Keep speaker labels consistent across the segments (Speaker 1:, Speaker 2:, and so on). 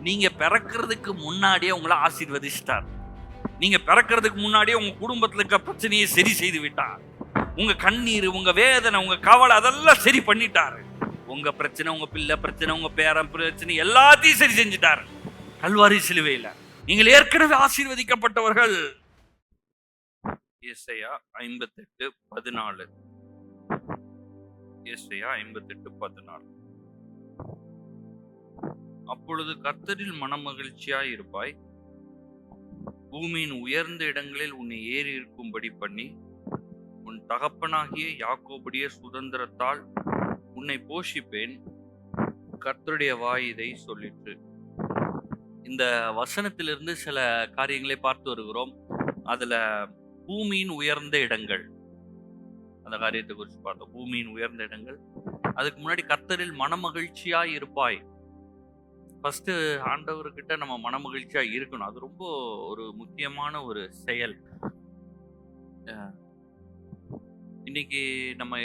Speaker 1: நீங்க பிறக்கிறதுக்கு முன்னாடியே உங்களை ஆசீர்வதிச்சிட்டார். நீங்க பிறக்கிறதுக்கு முன்னாடியே உங்க குடும்பத்துல இருக்க பிரச்சனையை சரி செய்து விட்டார். உங்க கண்ணீர், உங்க வேதனை, உங்க கவலை அதெல்லாம் சரி பண்ணிட்டாரு. உங்க பிரச்சனை, உங்க பிள்ளை பிரச்சனை, உங்க பேரன் பிரச்சனை எல்லாத்தையும் சரி செஞ்சுட்டாரு கல்வாரி சிலுவையில. நீங்கள் ஏற்கனவே ஆசீர்வதிக்கப்பட்டவர்கள். ஏசாயா 58:14. ஏசாயா 58:14. அப்பொழுது கர்த்தரில் மனமகிழ்ச்சியாய் இருப்பாய், பூமியின் உயர்ந்த இடங்களில் உன்னை ஏறி இருக்கும்படி பண்ணி, உன் தகப்பனாகிய யாக்கோபுடைய சுதந்திரத்தால் உன்னை போஷிப்பேன், கர்த்தருடைய வாய் இதை சொல்லிற்று. இந்த வசனத்திலிருந்து சில காரியங்களை பார்த்து வருகிறோம். அதுல பூமியின் உயர்ந்த இடங்கள், அந்த காரியத்தை குறித்து பார்த்தோம். பூமியின் உயர்ந்த இடங்கள். அதுக்கு முன்னாடி கர்த்தரில் மனமகிழ்ச்சியாய் இருப்பாய். ஃபர்ஸ்ட் ஆண்டவர்கிட்ட நம்ம மனமகிழ்ச்சியா இருக்கணும். அது ரொம்ப ஒரு முக்கியமான ஒரு செயல். இன்னைக்கு நம்ம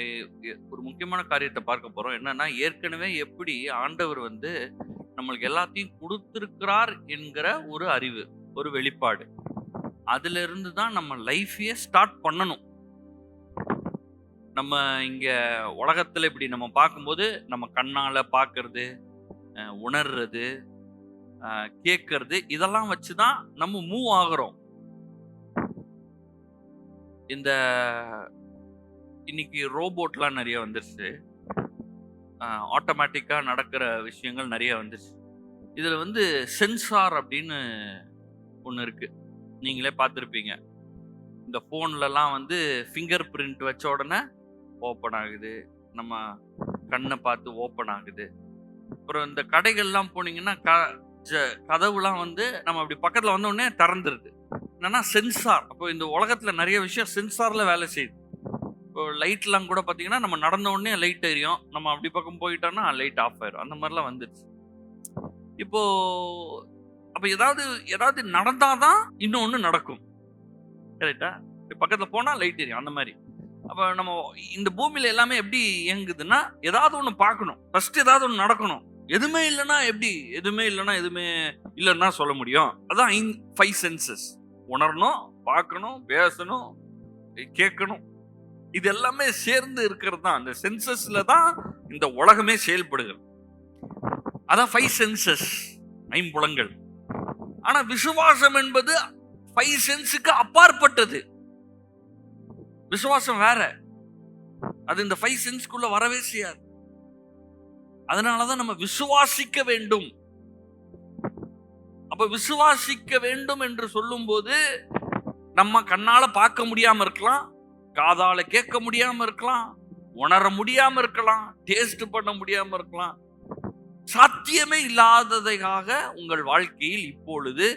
Speaker 1: ஒரு முக்கியமான காரியத்தை பார்க்க போறோம். என்னன்னா, ஏற்கனவே எப்படி ஆண்டவர் நம்மளுக்கு எல்லாத்தையும் கொடுத்திருக்கிறார் என்கிற ஒரு அறிவு, ஒரு வெளிப்பாடு. அதுல இருந்து தான் நம்ம லைஃபையே ஸ்டார்ட் பண்ணணும். நம்ம இங்க உலகத்துல இப்படி நம்ம பார்க்கும்போது, நம்ம கண்ணால பார்க்கறது, உணர்றது, கேட்கறது, இதெல்லாம் வச்சுதான் நம்ம மூவ் ஆகுறோம். இந்த இன்னைக்கு ரோபோட்லாம் நிறைய வந்துருச்சு. ஆட்டோமேட்டிக்கா நடக்கிற விஷயங்கள் நிறைய வந்துருச்சு. இதுல சென்சார் அப்படின்னு ஒன்று இருக்கு. நீங்களே பார்த்துருப்பீங்க. இந்த ஃபோன்லலாம் ஃபிங்கர் பிரிண்ட் வச்ச உடனே ஓப்பன் ஆகுது, நம்ம கண்ணை பார்த்து ஓப்பன் ஆகுது. அப்புறம் இந்த கடைகள்லாம் போனீங்கன்னா கதவுலாம் நம்ம அப்படி பக்கத்தில் வந்த உடனே திறந்துருது. என்னன்னா சென்சார். அப்போ இந்த உலகத்தில் நிறைய விஷயம் சென்சாரில் வேலை செய்யுது. இப்போ லைட்லாம் கூட பார்த்தீங்கன்னா, நம்ம நடந்த உடனே லைட் எரியும், நம்ம அப்படி பக்கம் போயிட்டோம்னா லைட் ஆஃப் ஆயிரும். அந்த மாதிரிலாம் வந்துருச்சு. இப்போ அப்போ ஏதாவது நடந்தாதான் இன்னொன்று நடக்கும். கரெக்டா? பக்கத்தில் போனால் லைட் எரியும். அந்த மாதிரி. அப்போ நம்ம இந்த பூமியில எல்லாமே எப்படி இயங்குதுன்னா, ஏதாவது ஒன்று பார்க்கணும், ஃபர்ஸ்ட் ஏதாவது ஒன்று நடக்கணும். எதுவுமே இல்லைன்னா எப்படி? எதுவுமே இல்லைன்னா சொல்ல முடியும். அதான் 5 சென்சஸ். உணரணும், பார்க்கணும், பேசணும், கேட்கணும். இது எல்லாமே சேர்ந்து இருக்கிறது தான். அந்த சென்சஸ்ல தான் இந்த உலகமே செயல்படுகிறது. அதான் 5 சென்சஸ், 5 புலங்கள். ஆனா விசுவாசம் என்பது 5 சென்ஸுக்கு அப்பாற்பட்டது. விசுவாசம் வேற. அது இந்த 5 சென்ஸ்க்குள்ள வரவே செய்யாது. அதனாலதான் நம்ம விசுவாசிக்க வேண்டும். அப்ப விசுவாசிக்க வேண்டும் என்று சொல்லும் போது, நம்ம கண்ணால பார்க்க முடியாம இருக்கலாம், காதால கேட்க முடியாம இருக்கலாம், உணர முடியாம இருக்கலாம், டேஸ்ட் பண்ண முடியாம இருக்கலாம். சாத்தியமே இல்லாததாக உங்கள் வாழ்க்கையில் இப்பொழுது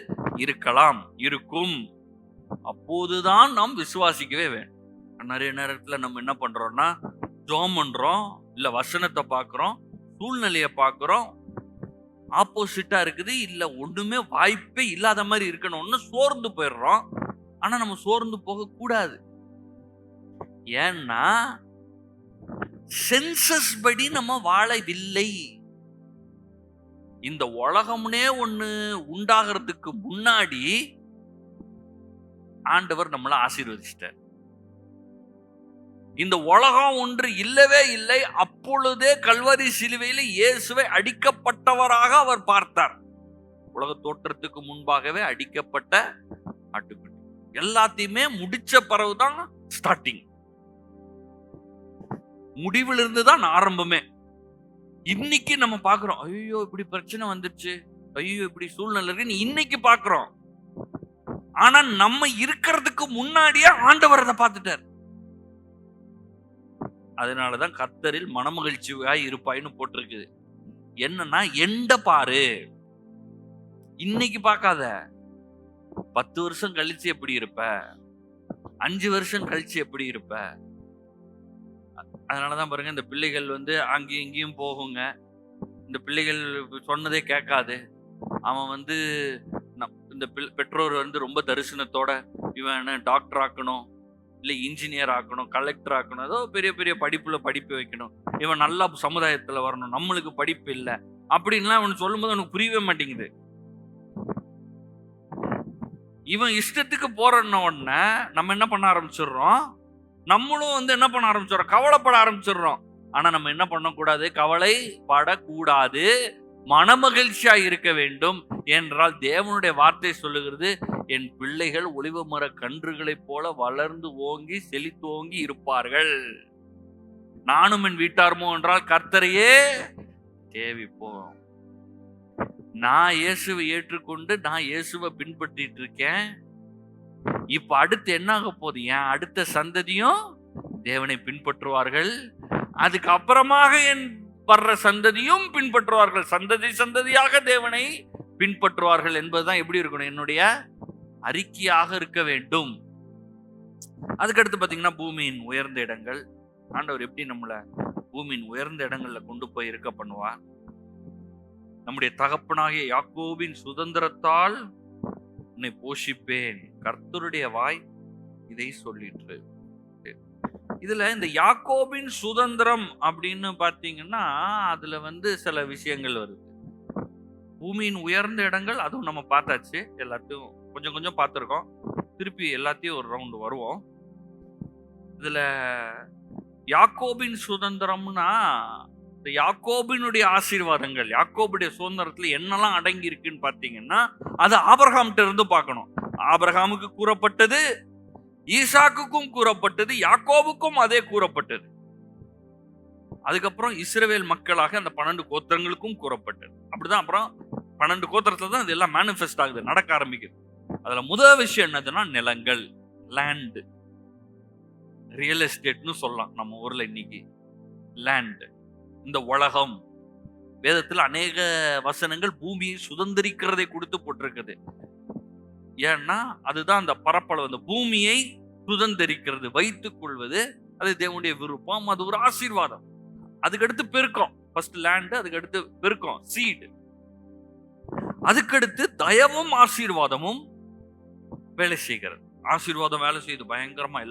Speaker 1: இருக்கலாம், இருக்கும். அப்போதுதான் நாம் விசுவாசிக்கவே வேண்டும். நிறைய நேரத்துல நம்ம என்ன பண்றோம்னா, ஜெபம் பண்றோம், இல்ல வசனத்தை பார்க்கிறோம், சூழ்நிலையை பார்க்கிறோம், ஆப்போசிட்டா இருக்குது, இல்ல ஒண்ணுமே வாய்ப்பே இல்லாத மாதிரி இருக்கணும்னு சோர்ந்து போயிடுறோம். ஆனா நம்ம சோர்ந்து போக கூடாது. ஏன்னா சென்சஸ் படி நம்ம வாழவில்லை. இந்த உலகம்னே ஒண்ணு உண்டாகிறதுக்கு முன்னாடி ஆண்டவர் நம்மளை ஆசீர்வதிச்சிட்டார். இந்த உலகம் ஒன்று இல்லவே இல்லை. அப்பொழுதே கல்வாரி சிலுவையில் இயேசுவை அடிக்கப்பட்டவராக அவர் பார்த்தார். உலக தோற்றத்துக்கு முன்பாகவே அடிக்கப்பட்ட ஆட்டுக்குட்டி. எல்லாத்தையுமே முடிச்ச பிறகுதான் ஸ்டார்டிங். முடிவிலிருந்து தான் ஆரம்பமே. இன்னைக்கு நம்ம பாக்குறோம், ஐயோ இப்படி பிரச்சனை வந்துருச்சு, ஐயோ இப்படி சூழ்நிலை இருக்குன்னு இன்னைக்கு பாக்குறோம். ஆனா நம்ம இருக்கிறதுக்கு முன்னாடியே ஆண்டவர் அதை பார்த்துட்டார். அதனாலதான் கர்த்தரில் மனமகிழ்ச்சியாய் இருப்பாய்னு போட்டிருக்குது. என்னன்னா, எண்ட பாரு, இன்னைக்கு பார்க்காத. 10 வருஷம் கழிச்சு எப்படி இருப்ப, 5 வருஷம் கழிச்சு எப்படி இருப்ப. அதனாலதான் பாருங்க, இந்த பிள்ளைகள் அங்கேயும் இங்கேயும் போகுங்க. இந்த பிள்ளைகள் சொன்னதே கேட்காது. அவன் இந்த பெற்றோர் ரொம்ப தரிசனத்தோட, இவன் டாக்டர் ஆக்கணும், இல்லை இன்ஜினியர் ஆக்கணும், கலெக்டர் ஆக்கணும், ஏதோ பெரிய பெரிய படிப்பு வைக்கணும், இவன் நல்லா சமுதாயத்தில் வரணும், நம்மளுக்கு படிப்பு இல்லை, அப்படின்லாம் அவனுக்கு சொல்லும்போது அவனுக்கு புரியவே மாட்டேங்குது. இவன் இஷ்டத்துக்கு போறன்ன உடனே நம்ம என்ன பண்ண ஆரம்பிச்சிடுறோம், நம்மளும் என்ன பண்ண ஆரம்பிச்சிடுறோம், கவலைப்பட ஆரம்பிச்சிடுறோம். ஆனா நம்ம என்ன பண்ணக்கூடாது, கவலைப்படக்கூடாது, மனமகிழ்ச்சியா இருக்க வேண்டும். என்றால் தேவனுடைய வார்த்தை சொல்லுகிறது, என் பிள்ளைகள் ஒலிவ மர கன்றுகளைப் போல வளர்ந்து ஓங்கி செழித்தோங்கி இருப்பார்கள். நானும் என் வீட்டாருமோ என்றால் கர்த்தரையே சேவிப்போம். நான் இயேசுவை ஏற்றுக்கொண்டு நான் இயேசுவை பின்பற்றிட்டு இருக்கேன். இப்ப அடுத்து என்ன ஆக போகுது, என் அடுத்த சந்ததியும் தேவனை பின்பற்றுவார்கள். அதுக்கு அப்புறமாக என் வர்ற சந்ததியும் பின்பற்றுவார்கள். சந்ததி சந்ததியாக தேவனை பின்பற்றுவார்கள் என்பதுதான் எப்படி இருக்கணும், என்னுடைய அறிக்கையாக இருக்க வேண்டும். அதுக்கடுத்து பாத்தீங்கன்னா பூமியின் உயர்ந்த இடங்கள். ஆண்டவர் எப்படி நம்மள பூமியின் உயர்ந்த இடங்கள்ல கொண்டு போய் இருக்க பண்ணுவார். நம்முடைய தகப்பனாகிய யாக்கோபின் சுதந்திரத்தால் உன்னை போஷிப்பேன், கர்த்தருடைய வாய் இதை சொல்லிற்று. இதுல இந்த யாக்கோபின் சுதந்திரம் அப்படின்னு பாத்தீங்கன்னா அதுல சில விஷயங்கள் வருது. பூமியின் உயர்ந்த இடங்கள் அதுவும் நம்ம பார்த்தாச்சு, எல்லாத்தையும் கொஞ்சம் கொஞ்சம் பார்த்துருக்கோம். திருப்பி எல்லாத்தையும் ஒரு ரவுண்டு வருவோம். இதுல யாக்கோபின் சுதந்திரம்னா இந்த யாக்கோபினுடைய ஆசீர்வாதங்கள், யாக்கோபுடைய சுதந்திரத்துல என்னெல்லாம் அடங்கி இருக்குன்னு பாத்தீங்கன்னா அது ஆபிரகாம்கிட்ட இருந்து பார்க்கணும். ஆபிரகாமுக்கு கூறப்பட்டது, ஈசாக்குக்கும் கூறப்பட்டது, யாக்கோபுக்கும் அதே கூறப்பட்டது. அதுக்கப்புறம் இஸ்ரவேல் மக்களாக அந்த 12 கோத்திரங்களுக்கும் கூறப்பட்டது. அப்படிதான் அப்புறம் 12 கோத்திரத்துல தான் இதெல்லாம் மேனிஃபெஸ்ட் ஆகுது, நடக்க ஆரம்பிக்குது. அதுல முதல் விஷயம் என்னதுன்னா நிலங்கள், லேண்ட், ரியல் எஸ்டேட்னு சொல்லலாம் நம்ம ஊர்ல இன்னைக்கு. லேண்ட், இந்த உலகம், வேதத்துல அநேக வசனங்கள் பூமியை சுதந்திரிக்கிறதை கொடுத்து போட்டிருக்குது. ஏன்னா அதுதான் அந்த பரப்பளவு, அந்த பூமியை சுதந்திரிக்கிறது, வைத்துக் கொள்வது, அது தேவனுடைய விருப்பம், அது ஒரு ஆசீர்வாதம். அதுக்கடுத்து பெருக்கம், ஃபர்ஸ்ட் லேண்ட், அதுக்கடுத்து பெருக்கம், சீடு, அதுக்கடுத்து தயவும் ஆசீர்வாதமும் வேலை செய்கிறது. ஆசீர்வாதம் வேலை செய்யுது பயங்கரமா,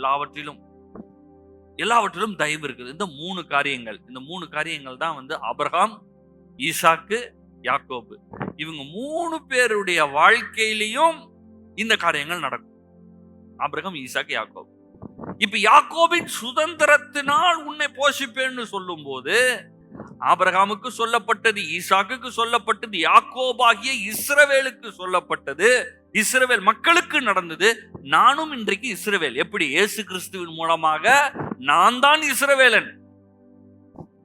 Speaker 1: எல்லாவற்றிலும் தயவு இருக்குது. இந்த 3 காரியங்கள், இந்த 3 காரியங்கள் தான் ஆபிரகாம், ஈசாக்கு, யாக்கோபு, இவங்க 3 பேருடைய வாழ்க்கையிலையும் இந்த காரியங்கள் நடக்கும். ஆபிரகாம், ஈசாக்கு, யாக்கோபு. இப்ப யாக்கோபின் சுதந்திரத்தினால் உன்னை போஷிப்பேன்னு சொல்லும் போது ஆபிரகாமுக்கு சொல்லப்பட்டது, ஈசாக்குக்கு சொல்லப்பட்டது, யாக்கோபாகிய இஸ்ரவேலுக்கு சொல்லப்பட்டது, இஸ்ரவேல் மக்களுக்கு நடந்தது. நானும் இன்றைக்கு இஸ்ரவேல். எப்படி? இயேசு கிறிஸ்துவின் மூலமாக நான் தான் இஸ்ரவேலன்.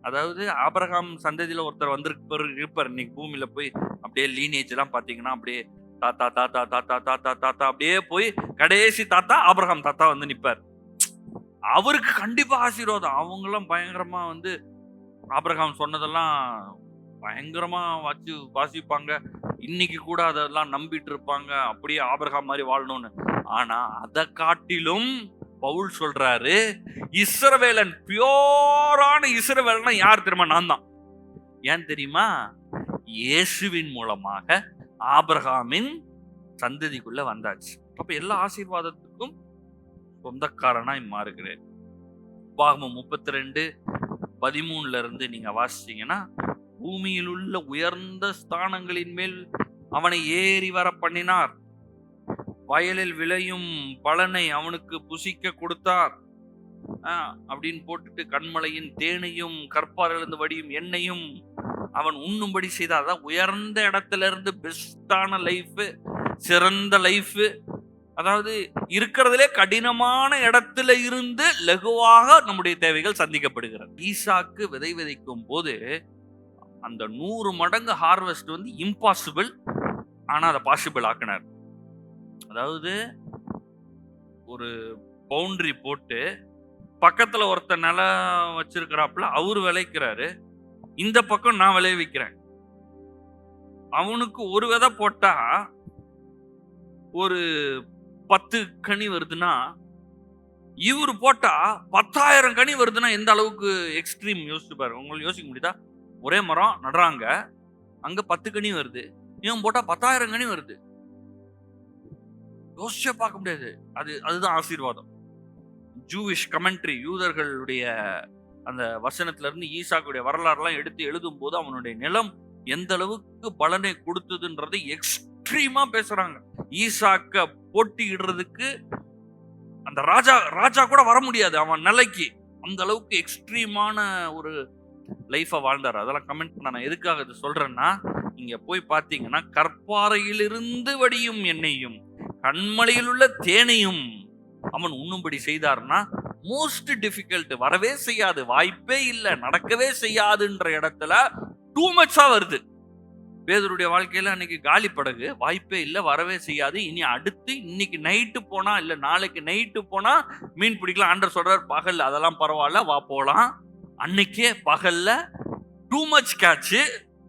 Speaker 1: அதாவது ஆபிரகாம் சந்ததியில ஒருத்தர் இருப்பார். இன்னைக்கு பூமியில போய் அப்படியே லீனேஜ் எல்லாம் பாத்தீங்கன்னா அப்படியே தாத்தா தாத்தா தாத்தா தாத்தா தாத்தா அப்படியே போய் கடைசி தாத்தா ஆபிரகாம் தாத்தா நிப்பார். அவருக்கு கண்டிப்பா ஆசீர்வாதம். அவங்க எல்லாம் பயங்கரமா ஆபிரகாம் சொன்னதெல்லாம் பயங்கரமா வாசிப்பாங்க. இன்னைக்கு கூட அதெல்லாம் நம்பிட்டு இருப்பாங்க, அப்படியே ஆபிரகாம் மாதிரி வாழணும்னு. ஆனா அதை காட்டிலும் பவுல் சொல்றாரு, இஸ்ரவேலன், பியோரான இஸ்ரவேலன் யார் தெரியுமா? நான் தான். ஏன் தெரியுமா? இயேசுவின் மூலமாக ஆபிரகாமின் சந்ததிக்குள்ள வந்தாச்சு. அப்ப எல்லா ஆசீர்வாதத்துக்கும் சொந்தக்காரனாய் மாறுகிறேன். உபாகமம் 32:13 நீங்க வாசிச்சீங்கன்னா, பூமியில் உள்ள உயர்ந்த ஸ்தானங்களின் மேல் அவனை ஏறி வர பண்ணினார், வயலில் விளையும் பலனை அவனுக்கு புசிக்க கொடுத்தார் அப்படின்னு போட்டுட்டு, கண்மலையின் தேனையும் கற்பாரிலிருந்து வடியும் எண்ணெயும் அவன் உண்ணும்படி செய்தார். அதான் உயர்ந்த இடத்துல இருந்து பெஸ்டான லைஃப், சிறந்த லைஃப். அதாவது இருக்கிறதுலே கடினமான இடத்துல இருந்து லகுவாக நம்முடைய தேவைகள் சந்திக்கப்படுகிறது. ஈசாக்கு விதை விதைக்கும் போது அந்த 100 மடங்கு ஹார்வெஸ்ட் இம்பாசிபிள், ஆனா அதை பாசிபிள் ஆக்கினார். அதாவது ஒரு பவுண்டரி போட்டு பக்கத்துல ஒருத்தர் நிலம் வச்சிருக்கிறாப்புல, அவரு விளைக்கிறாரு, இந்த பக்கம் நான் விளைவிக்கிறேன். அவனுக்கு ஒரு விதை போட்டா ஒரு 10 கனி வருதுன்னா, இவரு போட்டா 10,000 கனி வருதுன்னா எந்த அளவுக்கு எக்ஸ்ட்ரீம் யோசிச்சு பாருங்க. உங்களுக்கு யோசிக்க முடியுதா? ஒரே மரம் நடுறாங்க, அங்க 10 கனி வருது, இவன் போட்டா 10,000 கனி வருது. யோசிச்சே பார்க்க முடியாது. அதுதான் ஆசீர்வாதம். ஜூவிஷ் கமெண்ட்ரி, யூதர்களுடைய அந்த வசனத்துல இருந்து ஈசாக்குடைய வரலாறுலாம் எடுத்து எழுதும் போது அவனுடைய நிலம் எந்த அளவுக்கு பலனை கொடுத்ததுன்றதை எக்ஸ்ட்ரீமா பேசுறாங்க. ஈசாக்க போட்டியிடுறதுக்கு அந்த ராஜா கூட வர முடியாது அவன் நிலைக்கு. அந்த அளவுக்கு எக்ஸ்ட்ரீமான ஒரு லைஃப வாழ்ந்தார். அதெல்லாம் கமெண்ட் பண்ண நான் எதுக்காக இதை சொல்றேன்னா, இங்க போய் பார்த்தீங்கன்னா, கற்பாறையிலிருந்து வடியும் எண்ணெயும் கண்மலையில் உள்ள தேனையும் அவன் உண்ணும்படி செய்தார்னா, மோஸ்ட் டிஃபிகல்ட், வரவே செய்யாது, வாய்ப்பே இல்லை, நடக்கவே செய்யாதுன்ற இடத்துல டூ மச்சா வருது. பேதுருடைய வாழ்க்கையில அன்னைக்கு காலி படகு, வாய்ப்பே இல்லை, வரவே செய்யாது. இனி அடுத்து இன்னைக்கு நைட்டு போனா இல்ல நாளைக்கு நைட்டு போனா மீன் பிடிக்கலாம். ஆண்டவர் சொல்றார் பகல் அதெல்லாம் பரவாயில்ல, வா போலாம். அன்னைக்கே பகல்ல டூ மச் கேட்ச்,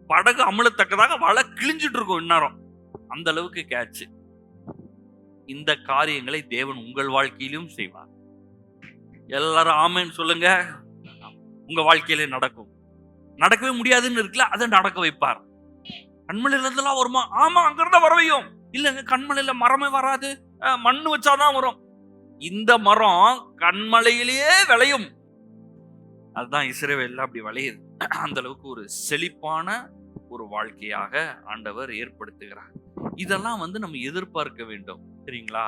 Speaker 1: படகு அமலத்தக்கதாக வலை கிழிஞ்சிட்டு இருக்கும் இந்நேரம், அந்த அளவுக்கு கேட்ச். இந்த காரியங்களை தேவன் உங்கள் வாழ்க்கையிலும் செய்வார். எல்லாரும் ஆமென் சொல்லுங்க. உங்க வாழ்க்கையிலே நடக்கும். நடக்கவே முடியாதுன்னு இருக்குல்ல, அதை நடக்க வைப்பார். கண்மலையில இருந்தெல்லாம் வருமா? ஆமா, அங்க இருந்தா வரவையும். இல்லங்க, கண்மலையில மரமே வராது, மண்ணு வச்சாதான் வரும். இந்த மரம் கண்மலையிலேயே விளையும். அதுதான் இஸ்ரவேல்ல அப்படி விளையுது. அந்த அளவுக்கு ஒரு செழிப்பான ஒரு வாழ்க்கையாக ஆண்டவர் ஏற்படுத்துகிறார். இதெல்லாம் நம்ம எதிர்பார்க்க வேண்டும், சரிங்களா?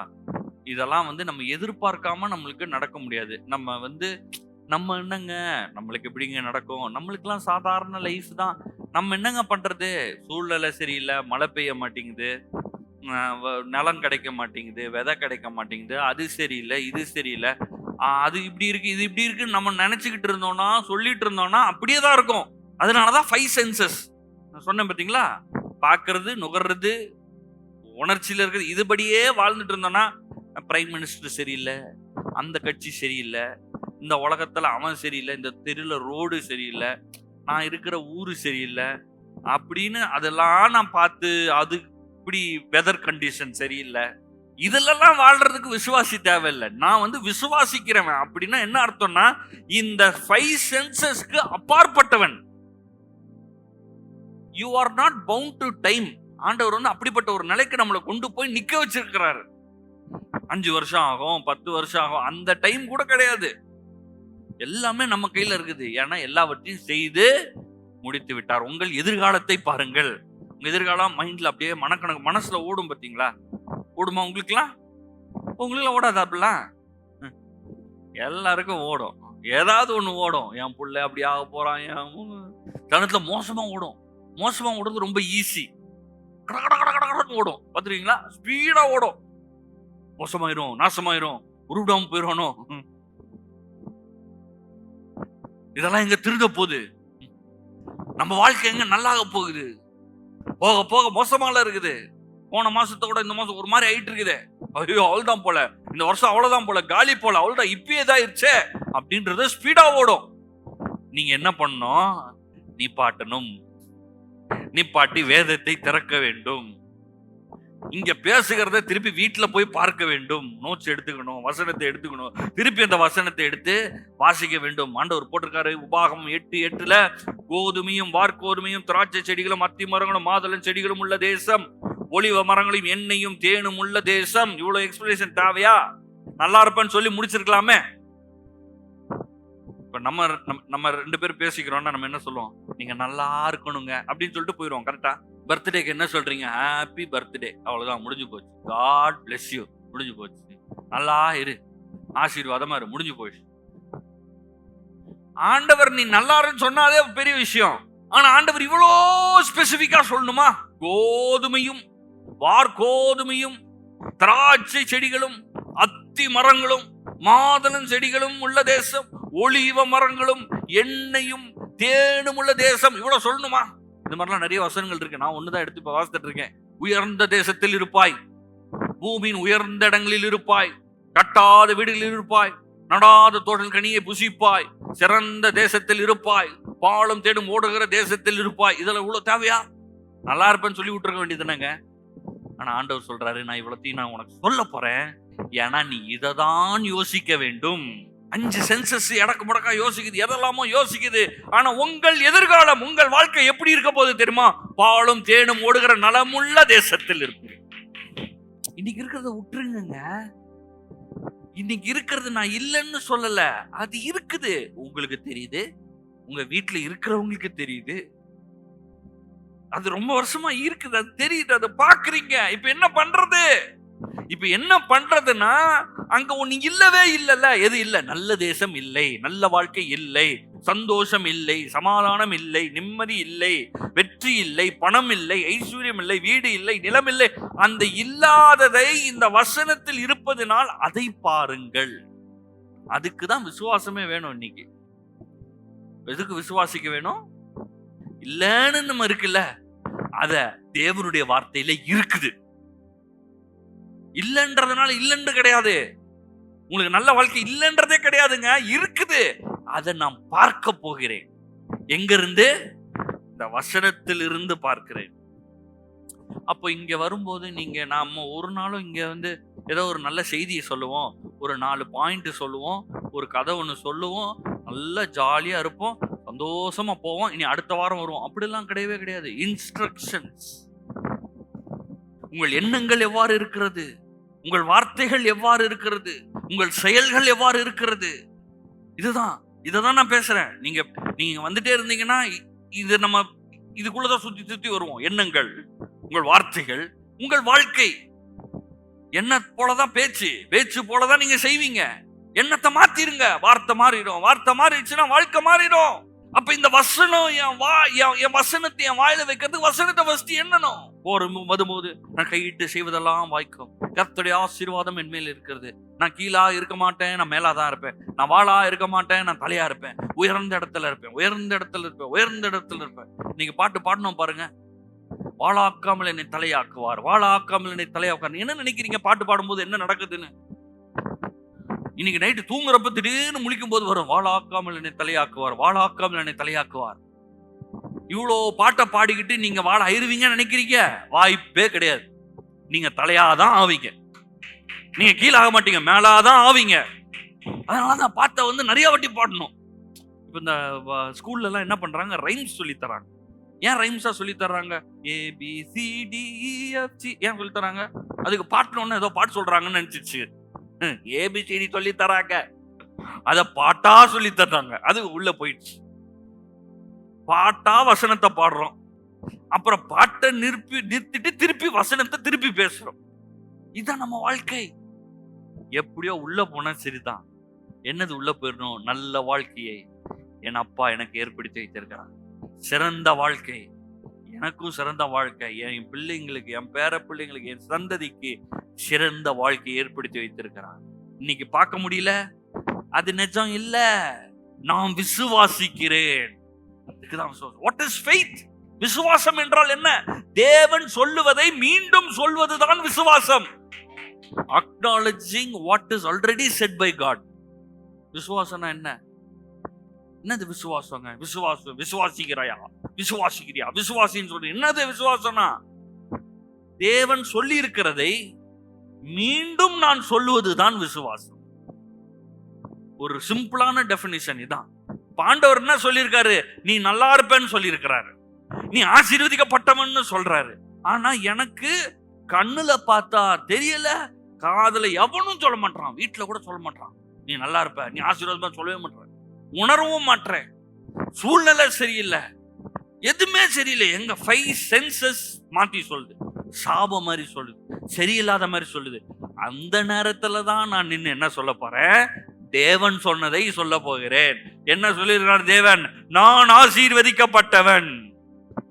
Speaker 1: இதெல்லாம் நம்ம எதிர்பார்க்காம நம்மளுக்கு நடக்க முடியாது. நம்ம என்னங்க, நம்மளுக்கு எப்படிங்க நடக்கும்? நம்மளுக்கெல்லாம் சாதாரண லைஃப் தான். நம்ம என்னங்க பண்றது? சூழ்நிலை சரியில்லை, மழை பெய்ய மாட்டேங்குது, நிலம் கிடைக்க மாட்டேங்குது, விதை கிடைக்க மாட்டேங்குது, அது சரியில்லை, இது சரியில்லை, அது இப்படி இருக்கு, இது இப்படி இருக்குன்னு நம்ம நினைச்சுக்கிட்டு இருந்தோம்னா, சொல்லிட்டு இருந்தோம்னா அப்படியே தான் இருக்கும். அதனாலதான் 5 சென்சஸ் சொன்னேன் பார்த்தீங்களா? பார்க்கறது, நுகர்றது, உணர்ச்சியில இருக்கிறது, இதுபடியே வாழ்ந்துட்டு இருந்தோம்னா, பிரைம் மினிஸ்டர் சரியில்லை, அந்த கட்சி சரியில்லை, இந்த உலகத்துல அவன் சரியில்லை, இந்த தெருல ரோடு சரியில்லை, நான் இருக்கிற ஊரு சரியில்லை அப்படின்னு அதெல்லாம் நான் பார்த்து, அது இப்படி வெதர் கண்டிஷன் சரியில்லை, இதெல்லாம் வாழ்றதுக்கு விசுவாசி தேவையில்லை. நான் விசுவாசிக்கிறவன். அப்படின்னா என்ன அர்த்தம்னா, இந்த 5 சென்சஸ்க்கு அப்பாற்பட்டவன். You are not bound to time. ஆண்டவர் அப்படிப்பட்ட ஒரு நிலைக்கு நம்மளை கொண்டு போய் நிக்க வச்சிருக்கிறாரு. 5 வருஷம் ஆகும், 10 வருஷம் ஆகும், அந்த டைம் கூட கிடையாது. எல்லாமே நம்ம கையில இருக்குது. ஏன்னா எல்லாவற்றையும் செய்து முடித்து விட்டார். உங்கள் எதிர்காலத்தை பாருங்கள். உங்க எதிர்காலம் மைண்ட்ல அப்படியே மனக்கணக்கு மனசுல ஓடும். பார்த்தீங்களா? ஓடுமா உங்களுக்குலாம்? உங்களுக்குலாம் ஓடாது அப்படிலாம்? எல்லாருக்கும் ஓடும், ஏதாவது ஒண்ணு ஓடும். என் புள்ள அப்படி ஆக போறான், என் கணத்துல மோசமா ஓடும். மோசமா ஓடுறது ரொம்ப ஈஸி, ஓடும். பாத்துருக்கீங்களா? ஸ்பீடா ஓடும். மோசமாயிரும், நாசமாயிரும், உருவிடாம போயிடும். இதெல்லாம் எங்க திருந்த போகுது? நம்ம வாழ்க்கை எங்க நல்லாக போகுது? போக போக மோசமால இருக்குது. போன மாசத்தை கூட இந்த மாசம் ஒரு மாதிரி ஆயிட்டு இருக்குது. ஐயோ, அவ்வளவுதான் போல, இந்த வருஷம் அவ்வளவுதான் போல, காலி போல, அவ்வளவுதான், இப்பயே இதாயிருச்சே அப்படின்றது ஸ்பீடா ஓடும். நீங்க என்ன பண்ணணும்? நிப்பாட்டணும். நிப்பாட்டி வேதத்தை திறக்க வேண்டும். இங்க பேசுகிறத திருப்பி வீட்டுல போய் பார்க்க வேண்டும். நோட்ஸ் எடுத்துக்கணும், வசனத்தை எடுத்துக்கணும், திருப்பி அந்த வசனத்தை எடுத்து வாசிக்க வேண்டும். ஆண்டவர் போட்டிருக்காரு உபாகமம் 8:8 கோதுமையும் வார்கோதுமையும் திராட்சை செடிகளும் அத்தி மரங்களும் மாதுளம் செடிகளும் உள்ள தேசம், ஒலிவ மரங்களையும் எண்ணெயும் தேனும் உள்ள தேசம். இவ்வளவு எக்ஸ்பிளேஷன் தேவையா? நல்லா இருப்பேன்னு சொல்லி முடிச்சிருக்கலாமே. இப்ப நம்ம 2 பேரும் பேசிக்கிறோம்னா நம்ம என்ன சொல்லுவோம்? நீங்க நல்லா இருக்கணுங்க அப்படின்னு சொல்லிட்டு போயிடுவோம். கரெக்டா? பர்த்டேக்கு என்ன சொல்றீங்க? Happy birthday. அவ்வளவுதான், முடிஞ்சு போச்சு. காட் பிளஸ் யூ, முடிஞ்சு போச்சு. நல்லா இரு, ஆசீர்வாதமா இரு, முடிஞ்சு போச்சு. ஆண்டவர் நீ நல்லா இருன்னு சொன்னாதே பெரிய விஷயம். ஆனா ஆண்டவர் இவ்வளோ ஸ்பெசிபிக்கா சொல்லணுமா? கோதுமையும் வார்கோதுமையும் திராட்சை செடிகளும் அத்தி மரங்களும் மாதுளம் செடிகளும் உள்ள தேசம், ஒலிவ மரங்களும் எண்ணெயும் தேனும் உள்ள தேசம். இவ்வளவு சொல்லணுமா? இந்த மாதிரிலாம் நிறைய வசனங்கள் இருக்கு. நான் ஒண்ணுதான் எடுத்து இப்ப வாசித்துட்டு இருக்கேன். உயர்ந்த தேசத்தில் இருப்பாய், பூமியின் உயர்ந்த இடங்களில் இருப்பாய், கட்டாத வீடுகளில் இருப்பாய், நடாத தோட்டல் கனியை புசிப்பாய், சிறந்த தேசத்தில் இருப்பாய், பாலும் தேடும் ஓடுகிற தேசத்தில் இருப்பாய். இதெல்லாம் இவ்வளவு தேவையா? நல்லா இருப்பேன்னு சொல்லி விட்டுருக்க வேண்டியதுனாங்க. ஆனா ஆண்டவர் சொல்றாரு, நான் இவ்வளத்தையும் நான் உனக்கு சொல்ல போறேன், ஏன்னா நீ இததான் யோசிக்க வேண்டும். 5 சென்சஸ் எடக்கு முடக்கா யோசிக்குது, எதெல்லாமோ யோசிக்குது. ஆனா உங்கள் எதிர்காலம், உங்கள் வாழ்க்கை எப்படி இருக்க போகுது தெரியுமா? பாலும் தேனும் ஓடுகிற நலமுள்ள தேசத்தில் இருக்கு. இன்னைக்கு இருக்கிறத விட்டுருங்க. இன்னைக்கு இருக்கிறது நான் இல்லைன்னு சொல்லல, அது இருக்குது. உங்களுக்கு தெரியுது, உங்க வீட்டுல இருக்கிறவங்களுக்கு தெரியுது. அது ரொம்ப வருஷமா இருக்குது, அது தெரியுது, அதை பாக்குறீங்க. இப்ப என்ன பண்றது? இப்ப என்ன பண்றதுன்னா, அங்க ஒண்ணு இல்லவே இல்லல்ல. எது இல்ல? நல்ல தேசம் இல்லை, நல்ல வாழ்க்கை இல்லை, சந்தோஷம் இல்லை, சமாதானம் இல்லை, நிம்மதி இல்லை, வெற்றி இல்லை, பணம் இல்லை, ஐஸ்வர்யம் இல்லை, வீடு இல்லை, நிலம் இல்லை. அந்த இல்லாததை இந்த வசனத்தில் இருப்பதனால் அதை பாருங்கள். அதுக்குதான் விசுவாசமே வேணும். இன்னைக்கு எதுக்கு விசுவாசிக்க வேணும்? இல்லன்னு நம்ம இருக்குல்ல, அத தேவனுடைய வார்த்தையில இருக்குது. இல்லன்றதுனால இல்லன்னு கிடையாது. உங்களுக்கு நல்ல வாழ்க்கை இல்லன்றதே கிடையாதுங்க, இருக்குது. அதை நான் பார்க்க போகிறேன். எங்க இருந்து? இந்த வசனத்தில் இருந்து பார்க்கிறேன். அப்போ இங்க வரும்போது நாம ஒரு நாளும் இங்க ஏதோ ஒரு நல்ல செய்தியை சொல்லுவோம், ஒரு 4 பாயிண்ட் சொல்லுவோம், ஒரு கதை ஒண்ணு சொல்லுவோம், நல்லா ஜாலியா இருப்போம், சந்தோஷமா போவோம், இனி அடுத்த வாரம் வருவோம். அப்படிலாம் கிடையவே கிடையாது. இன்ஸ்ட்ரக்ஷன்ஸ். உங்கள் எண்ணங்கள் எவ்வாறு இருக்கிறது, உங்கள் வார்த்தைகள் எவ்வாறு இருக்கிறது, உங்கள் செயல்கள் எவ்வாறு இருக்கிறது, இதுதான் நான் பேசுறேன். நீங்க வந்துட்டே இருந்தீங்கன்னா இது நம்ம இதுக்குள்ளதான் சுத்தி வருவோம். எண்ணங்கள், உங்கள் வார்த்தைகள், உங்கள் வாழ்க்கை. என்ன போலதான் பேச்சு போலதான் நீங்க செய்வீங்க. எண்ணத்தை மாத்திருங்க, வார்த்தை மாறிடும். வார்த்தை மாறிடுச்சுன்னா வாழ்க்கை மாறிடும். அப்ப இந்த வசனம் என் வசனத்தை என் வாயில வைக்கிறதுக்கு வசனத்தை ஃபர்ஸ்ட் எண்ணணும். வரும்போது நான் கையிட்டு செய்வதெல்லாம் வாய்க்கும், கர்த்தருடைய ஆசீர்வாதம் என் மேல் இருக்கிறது. நான் கீழா இருக்க மாட்டேன், நான் மேலாதான் இருப்பேன். நான் வாளா இருக்க மாட்டேன், நான் தலையா இருப்பேன். உயர்ந்த இடத்துல இருப்பேன். நீங்க பாட்டு பாடணும் பாருங்க. வாழாக்காமல் என்னை தலையாக்குவார், வாழாக்காமல் என்னை தலையாக்குவார். என்ன நினைக்கிறீங்க பாட்டு பாடும்போது என்ன நடக்குதுன்னு? இன்னைக்கு நைட்டு தூங்குறப்ப திடீர்னு முழிக்கும் போது வரும், வாழாக்காமல் என்னை தலையாக்குவார், வாழாக்காமல் என்னை தலையாக்குவார். இவ்வளோ பாட்டை பாடிக்கிட்டு நீங்க வாழ ஆயிருவீங்கன்னு நினைக்கிறீங்க? வாய்ப்பே கிடையாது. நீங்க தலையாதான் ஆவீங்க. நீங்க கீழாக மாட்டீங்க, மேலாதான் ஆவீங்க. அதனாலதான் பாட்டை நிறைய வாட்டி பாடணும். இப்ப இந்த ஸ்கூல்ல எல்லாம் என்ன பண்றாங்க, ரைம்ஸ் சொல்லி தராங்க. ஏன் ரைம்ஸா சொல்லி தர்றாங்க? ABCDEFG ஏன் சொல்லி தராங்க? அதுக்கு பாட்டுன்னு ஏதோ பாட்டு சொல்றாங்கன்னு நினைச்சிச்சு. ABCD சொல்லி தராங்க, அத பாட்டா சொல்லி தர்றாங்க. அது உள்ள போயிடுச்சு. பாட்டா வசனத்தை பாடுறோம், அப்புறம் பாட்டை நிறுத்திட்டு திருப்பி வசனத்தை திருப்பி பேசுறோம். இதுதான் நம்ம வாழ்க்கை. எப்படியோ உள்ள போனா சரிதான். என்னது உள்ள போயிடணும்? நல்ல வாழ்க்கையை என் அப்பா எனக்கு ஏற்படுத்தி வைத்திருக்கிறார். சிறந்த வாழ்க்கை, எனக்கும் சிறந்த வாழ்க்கை, என் பிள்ளைங்களுக்கு, என் பேர பிள்ளைங்களுக்கு, என் சந்ததிக்கு சிறந்த வாழ்க்கை ஏற்படுத்தி வைத்திருக்கிறார். இன்னைக்கு பார்க்க முடியல, அது நிஜம் இல்ல. நான் விசுவாசிக்கிறேன். அதுக்குதான் விசுவாசம். What is faith? விசுவாசம் என்றால் என்ன? தேவன் சொல்லுவதை மீண்டும் சொல்வதுதான் விசுவாசம். Acknowledging what is already said by God. விசுவாசம்னா என்ன? என்னது விசுவாசங்க? விசுவாசிக்கிறியா விசுவாசின்னு சொல்ற என்னது விசுவாசம்னா? தேவன் சொல்லி இருக்கிறதை மீண்டும் நான் சொல்லுவதுதான் விசுவாசம். ஒரு சிம்பிளான டெபினிஷன் இதான். ஆண்டவர் என்ன சொல்லியிருக்காரு? நீ நல்லா இருப்பேன்னு சொல்லியிருக்கிறாரு, நீ ஆசீர்வதிக்கப்பட்டவன்னு சொல்றாரு. ஆனா எனக்கு கண்ணுல பார்த்தா தெரியல, காதுல எவனும் சொல்ல மாட்டான், வீட்டுல கூட சொல்ல மாட்டான் நீ நல்லா இருப்ப, நீ ஆசீர்வாதம் சொல்லவே மாட்டேன், உணரவும் மாட்டேன். சூழ்நிலை சரியில்லை, எதுவுமே சரியில்லை. எங்க 5 சென்சஸ் மாத்தி சொல்லுது, சாபம் மாதிரி சொல்லுது, சரியில்லாத மாதிரி சொல்லுது. அந்த நேரத்துல தான் நான் நின்று என்ன சொல்ல போறேன்? தேவன் சொன்னதை சொல்ல போகிறேன். என்ன சொல்லியிருக்கார் தேவன்? நான் ஆசீர்வதிக்கப்பட்டவன்.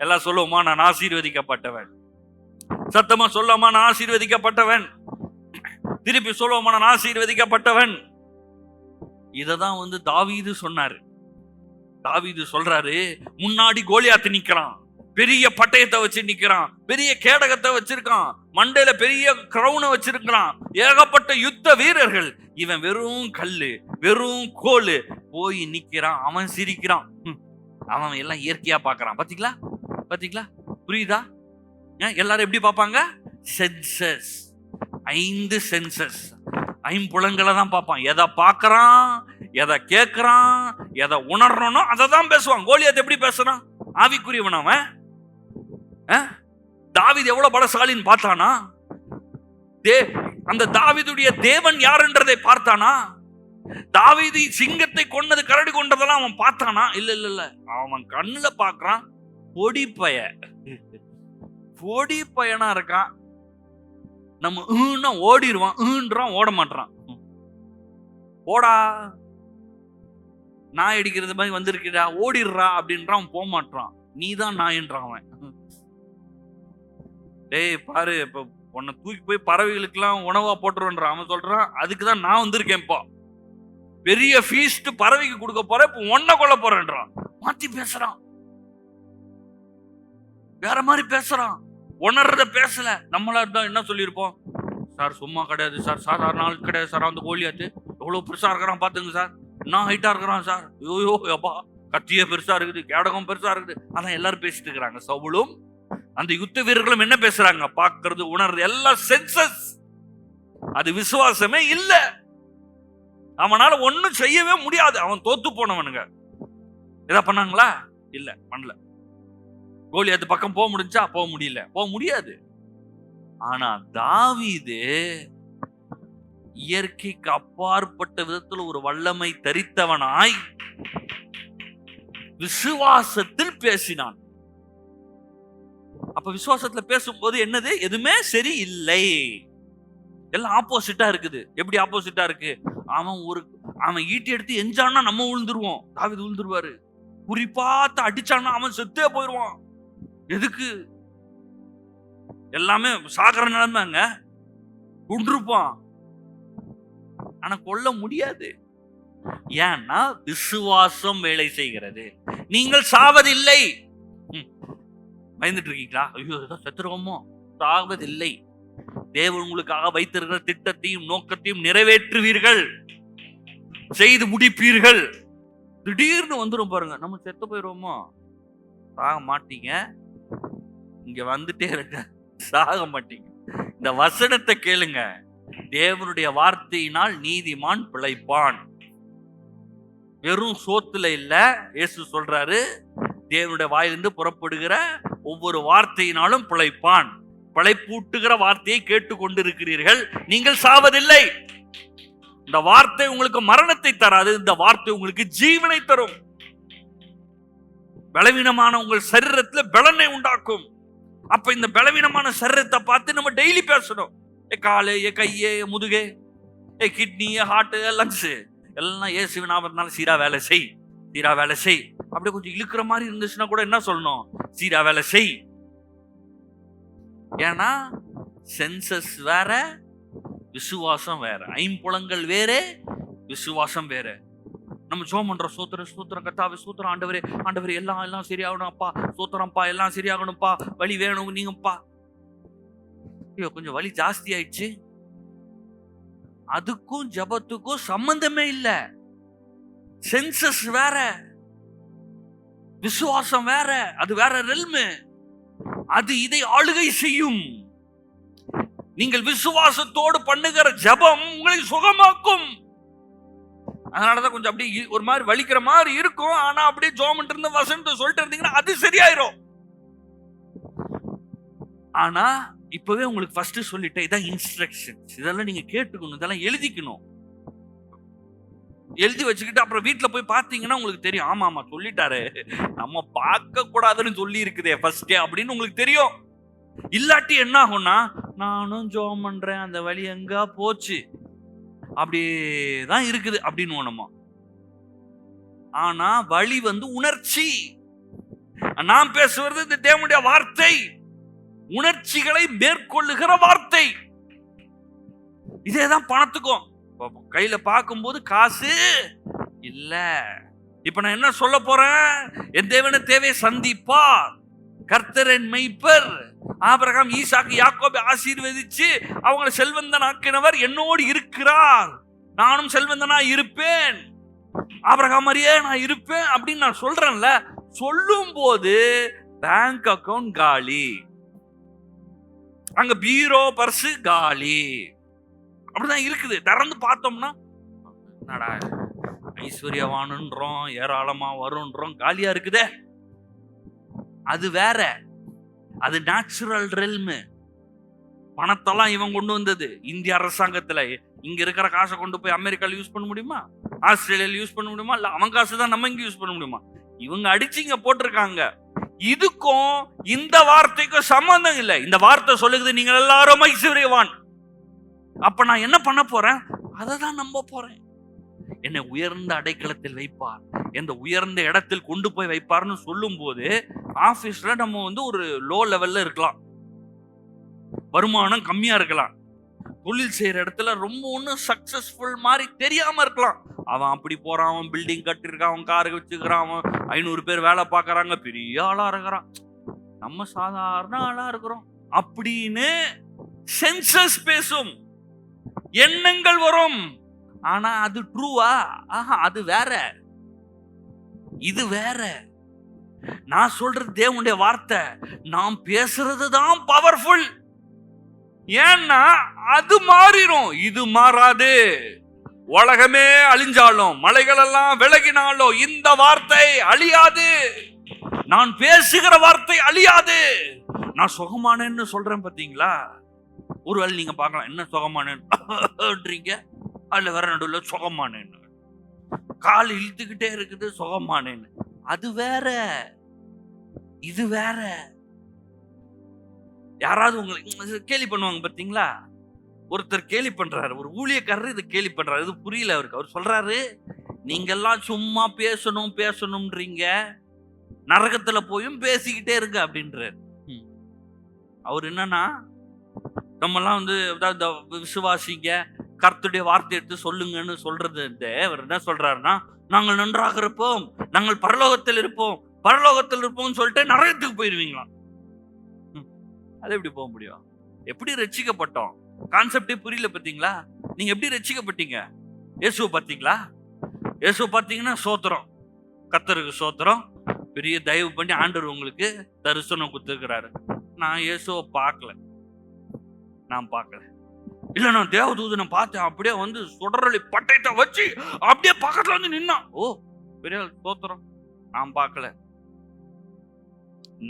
Speaker 1: எல்லாம் சொல்லுவோமா? நான் ஆசீர்வதிக்கப்பட்டவன். சத்தமா சொல்லாமா? நான் ஆசீர்வதிக்கப்பட்டவன். திருப்பி சொல்லுவோமா? நான் ஆசீர்வதிக்கப்பட்டவன். இததான் தாவீது சொன்னாரு. தாவீது சொல்றாரு, முன்னாடி கோலியாத்து நிக்கிறான், பெரிய பட்டயத்தை வச்சு நிக்கிறான், பெரிய கேடகத்தை வச்சிருக்கான், மண்டையில பெரிய கிரவுனை வச்சிருக்கான், ஏகப்பட்ட யுத்த வீரர்கள். இவன் வெறும் கல்லு, வெறும் கோலு போய் நிக்கிறான். அவன் சிரிக்கிறான். அவன் எல்லாம் இயற்கையா பாக்குறான். பாத்தீங்களா? புரியுதா? எல்லாரும் எப்படி பார்ப்பாங்க? சென்சஸ், 5 சென்சஸ், 5 புலங்களை தான் பார்ப்பான். எதை பார்க்கறான், எதை கேட்கறான், எதை உணர்றனோ அதை தான் பேசுவான். கோலியாத் எப்படி பேசுறான்? ஆவிக்குரியவன் அவன். தாவீது எவ்வளவு பலசாலின்னு பார்த்தானா? அந்த தாவீதுடைய தேவன் யாருன்றதை பார்த்தானா? தாவீது சிங்கத்தை கொன்னது, கரடி கொண்டதெல்லாம் அவன் பார்த்தானா? இல்ல. அவன் கண்ணுல பார்க்கறான், பொடி பய. பொடி பையனா இருக்கான். நம்ம ஓடிடுவான், ஓட மாட்டான். போடா, நாய் அடிக்கிறது மாதிரி வந்திருக்கா, ஓடிடுறா அப்படின்றான், போக மாட்டான். நீதான் நாயின்றான் அவன். டேய் பாரு, இப்ப உன்னை தூக்கி போய் பறவைகளுக்கு எல்லாம் உணவா போட்டுருவான். அவன் சொல்றான், அதுக்குதான் நான் வந்திருக்கேன்ப்பா, பெரிய ஃபீஸ்ட் பறவைக்கு கொடுக்க போறேன், இப்ப ஒன்ன கொல்ல போறேன்றான். மாத்தி பேசுறான், வேற மாதிரி பேசுறான், உணர்றத பேசல. நம்மளா இருந்தா என்ன சொல்லியிருப்போம்? சார் சும்மா கிடையாது சார், சாதாரண ஆள் கிடையாது சார், அந்த கோலியாத்து எவ்வளவு பெருசா இருக்கிறான் பாத்துங்க சார், நான் ஹைட்டா இருக்கிறான் சார், ஐயோ அப்பா கத்தியே பெருசா இருக்குது, கேடகம் பெருசா இருக்குது. அதான் எல்லாரும் பேசிட்டு இருக்கிறாங்க. சவுலும் அந்த யுத்த வீரர்களும் என்ன பேசுறாங்க? பாக்குறது, உணர்றது எல்லாம் சென்சஸ். அது விசுவாசமே இல்ல. அவனால ஒன்னும் செய்யவே முடியாது. அவன் தோத்து போனவனுங்க. எதா பண்ணாங்களா? இல்ல, பண்ணல. கோலியாத்து பக்கம் போக முடிஞ்சா? போக முடியல, போக முடியாது. ஆனா தாவீது இயற்கைக்கு அப்பாற்பட்ட விதத்தில் ஒரு வல்லமை தரித்தவனாய் விசுவாசத்தில் பேசினான். அப்ப விசுவாசத்துல பேசும்போது என்னது? எதுவுமே சரி இல்லை, எல்லாம் ஆப்போசிட்டா இருக்குது. எப்படி ஆப்போசிட்டா இருக்கு? அவன் ஈட்டி எடுத்து எஞ்சான்னா நம்ம விழுந்துருவோம், தாவீது விழுந்துருவாரு. குறிப்பாத்து அடிச்சான்னா அவன் செத்தே போயிடுவான். எதுக்கு? எல்லாமே சாகர நிலைமைங்க, கொண்டிருப்பான். ஆனா கொல்ல முடியாது. ஏன்னா விசுவாசம் வேலை செய்கிறது. நீங்கள் சாவதில்லை. பயந்துட்டு இருக்கீங்களா? ஐயோ செத்துருவோமோ? சாவதில்லை. தேவன் உங்களுக்காக வைத்திருக்கிற திட்டத்தையும் நோக்கத்தையும் நிறைவேற்றுவீர்கள், செய்து முடிப்பீர்கள். திடீர்னு வந்துடும் பாருங்க, நம்ம செத்து போயிடுவோமோ? சாக மாட்டீங்க. இங்க வந்துட்டே இருக்க, சாக மாட்டீங்க. இந்த வசனத்தை கேளுங்க. தேவனுடைய வார்த்தையினால் நீதிமான் பிழைப்பான். வெறும் சோத்துல இல்ல. இயேசு சொல்றாரு, தேவனுடைய வாயிலிருந்து புறப்படுகிற ஒவ்வொரு வார்த்தையினாலும் பிழைப்பான். பிழைப்பூட்டுகிற வார்த்தையை கேட்டுக்கொண்டிருக்கிறீர்கள், நீங்கள் சாவதில்லை. இந்த வார்த்தை உங்களுக்கு மரணத்தை தராது, இந்த வார்த்தை உங்களுக்கு ஜீவனை தரும். பலவீனமான உங்கள் சரீரத்துல பலனை உண்டாக்கும். அப்ப இந்த பலவீனமான சரீரத்தை பார்த்து நம்ம டெய்லி பேசணும். காலு, கையே, முதுகே, கிட்னி, ஹார்ட், லங்ஸ் எல்லாம் இயேசுவின் நாமத்தினால சீரா வேலை செய், சீரா வேலை செய். அப்படியே கொஞ்சம் இழுக்கிற மாதிரி இருந்துச்சுன்னா கூட என்ன சொல்லணும்? சீரா வேலை செய். ஏன்னா சென்சஸ் வேற, விசுவாசம் வேற. ஐம்புலங்கள் வேற, விசுவாசம் வேற. நம்ம ஜெபம் பண்றோம், சோத்திரம் சோத்திரம் கர்த்தாவே, சோத்திரம் ஆண்டவரே, ஆண்டவரே எல்லாம் சரியாகணும் அப்பா, சோத்திரம்ப்பா, எல்லாம் சரியாகணும்ப்பா, வலி வேணும் நீங்கப்பா. ஐயோ கொஞ்சம் வலி ஜாஸ்தி ஆயிடுச்சு. அதுக்கும் ஜபத்துக்கும் சம்பந்தமே இல்ல. சென்சஸ் வேற, விசுவாசம் வேற, அது வேற ரெல்மு. அது இதை ஆளுகை செய்யும். நீங்கள் விசுவாசத்தோடு பண்ணுகிற ஜபம் உங்களை சுகமாக்கும். அதனாலதான் கொஞ்சம் அப்படியே ஒரு மாதிரி வலிக்கிற மாதிரி இருக்கும். ஆனா அப்படியே ஜோம் இருந்து வசனத்தை சொல்லிட்டு இருந்தீங்கன்னா அது சரியாயிரும். ஆனா இப்பவே உங்களுக்கு ஃபர்ஸ்ட் சொல்லிட்டேன், இதான் இன்ஸ்ட்ரக்ஷன்ஸ். இதெல்லாம் நீங்க கேட்டுக்கணும், இதெல்லாம் எழுதிக்கணும். எழுதி வச்சுக்கிட்டு அப்புறம் வீட்டுல போய் பாத்தீங்கன்னா உங்களுக்கு தெரியும், ஆமா ஆமா சொல்லிட்டாரு, நம்ம பார்க்க கூடாதுன்னு சொல்லி இருக்குதே ஃபர்ஸ்டே அப்படின்னு உங்களுக்கு தெரியும். இல்லாட்டி என்ன ஆகும்னா, நானும் ஜோம் பண்றேன், அந்த வழி எங்க போச்சு, அப்படியேதான் இருக்குது அப்படின்னு நம்ம. ஆனா வழி உணர்ச்சி. நாம் பேசுவது இந்த தேவனுடைய வார்த்தை, உணர்ச்சிகளை மேற்கொள்ளுகிற வார்த்தை. இதேதான் பணத்துக்கும். கையில பார்க்கும்போது காசு இல்ல. இப்ப நான் என்ன சொல்ல போறேன்? என் தேவன தேவையை சந்திப்பார், கர்த்தர் என் மெய்ப்பர். ஆபிரகாம், ஈசாக்கு, யாக்கோபை ஆசீர்வதிச்சு அவங்களை செல்வந்தனாக்கினவர் என்னோடு இருக்கிறார். நானும் செல்வந்தனா இருப்பேன், ஆபிரகாம் மாதிரியே நான் இருப்பேன் அப்படின்னு நான் சொல்றேன்ல. சொல்லும் போது பேங்க் அக்கவுண்ட் காலி, அங்க பீரோ பர்ஸ் காலி, அப்படிதான் இருக்குது. திறந்து பார்த்தோம்னா என்னடா ஐஸ்வர்யவானுன்றோம், ஏராளமா வரும்ன்றோம், காலியா இருக்குதே. அது வேற, அது நேச்சுரல் ரெல்மு. பணத்தெல்லாம் இவன் கொண்டு வந்தது இந்திய அரசாங்கத்துல. இங்க இருக்கிற காசை கொண்டு போய் அமெரிக்கால யூஸ் பண்ண முடியுமா? ஆஸ்திரேலியால யூஸ் பண்ண முடியுமா? இல்ல அவன் காசு தான் நம்ம இங்க யூஸ் பண்ண முடியுமா? இவங்க அடிச்சு இங்க போட்டிருக்காங்க. இதுக்கும் இந்த வார்த்தைக்கும் சம்பந்தம் இல்லை. இந்த வார்த்தை சொல்லுது நீங்கள் எல்லாரும் ஐஸ்வர்யவான். அப்ப நான் என்ன பண்ண போறேன்? அதை தான் நம்ப போறேன். என்னை உயர்ந்த அடைக்கலத்தில் வைப்பார், எந்த உயர்ந்த இடத்தில் கொண்டு போய் வைப்பார்னு சொல்லும் போது, ஆபீஸ்ல நம்ம ஒரு லோ லெவல்ல இருக்கலாம், வருமானம் கம்மியா இருக்கலாம், தொழில் செய்யற இடத்துல ரொம்ப ஒன்னும் சக்சஸ்ஃபுல் மாதிரி தெரியாம இருக்கலாம். அவன் அப்படி போறான், அவன் பில்டிங் கட்டிருக்கான், அவன் காரை வச்சுக்கிறான், அவன் 500 பேர் வேலை பார்க்கறாங்க, பெரிய ஆளா இருக்கிறான், நம்ம சாதாரண ஆளா இருக்கிறோம் அப்படின்னு சென்சஸ் பேசும், எண்ணங்கள் வரும். ஆனா அது ட்ரூவா? அது வேற, இது வேற. நான் சொல்றது தேவனுடைய வார்த்தை, நாம் பேசுறது தான் பவர்ஃபுல். ஏன்னா அது மாறிடும், இது மாறாது. உலகமே அழிஞ்சாலும், மலைகள் எல்லாம் விலகினாலும் இந்த வார்த்தை அழியாது. நான் பேசுகிற வார்த்தை அழியாது. நான் சுகமானேன்னு சொல்றேன் பாத்தீங்களா? ஒருவேளை நீங்க பார்க்கலாம், என்ன சுகமானேன்றீங்க, அதுல வேற நடுவில் சுகமானேன்னு, கால் இழுத்துக்கிட்டே இருக்குது சுகமானேன்னு. அது வேற, இது வேற. யாராவது உங்களுக்கு கேலி பண்ணுவாங்க பாத்தீங்களா? ஒருத்தர் கேலி பண்றாரு, ஒரு ஊழியக்காரர் இதை கேலி பண்றாரு, இது புரியல அவருக்கு. அவர் சொல்றாரு, நீங்க எல்லாம் சும்மா பேசணும் பேசணும்ன்றீங்க, நரகத்துல போயும் பேசிக்கிட்டே இருக்கு அப்படின்றாரு. அவர் என்னன்னா, நம்ம எல்லாம் விசுவாசிங்க, கர்த்தருடைய வார்த்தை எடுத்து சொல்லுங்கன்னு சொல்றது. அவர் என்ன சொல்றாருன்னா, நாங்கள் நன்றாக இருப்போம், நாங்கள் பரலோகத்தில் இருப்போம், பரலோகத்தில் இருப்போம்னு சொல்லிட்டு நரகத்துக்கு போயிருவீங்களா? அது எப்படி போக முடியும்? எப்படி ரட்சிக்கப்பட்டோம்? கான்செப்டே புரியல பாத்தீங்களா? நீங்க எப்படி ரட்சிக்கப்பட்டீங்க? இயேசுவை பார்த்தீங்களா? இயேசுவை பார்த்தீங்கன்னா சோத்திரம், கர்த்தருக்கு சோத்திரம், பெரிய தயவு பண்ணி ஆண்டவர் உங்களுக்கு தரிசனம் கொடுத்துருக்கிறாரு. நான் இயேசுவை பார்க்கல, நான் பார்க்கல. இல்ல, நான் தேவதூதனை பார்த்தேன், அப்படியே சுடரொளி பட்டயத்தை வச்சு அப்படியே பக்கத்துல நின்னான். ஓ, பெரிய சோத்திரம். நான் பார்க்கல.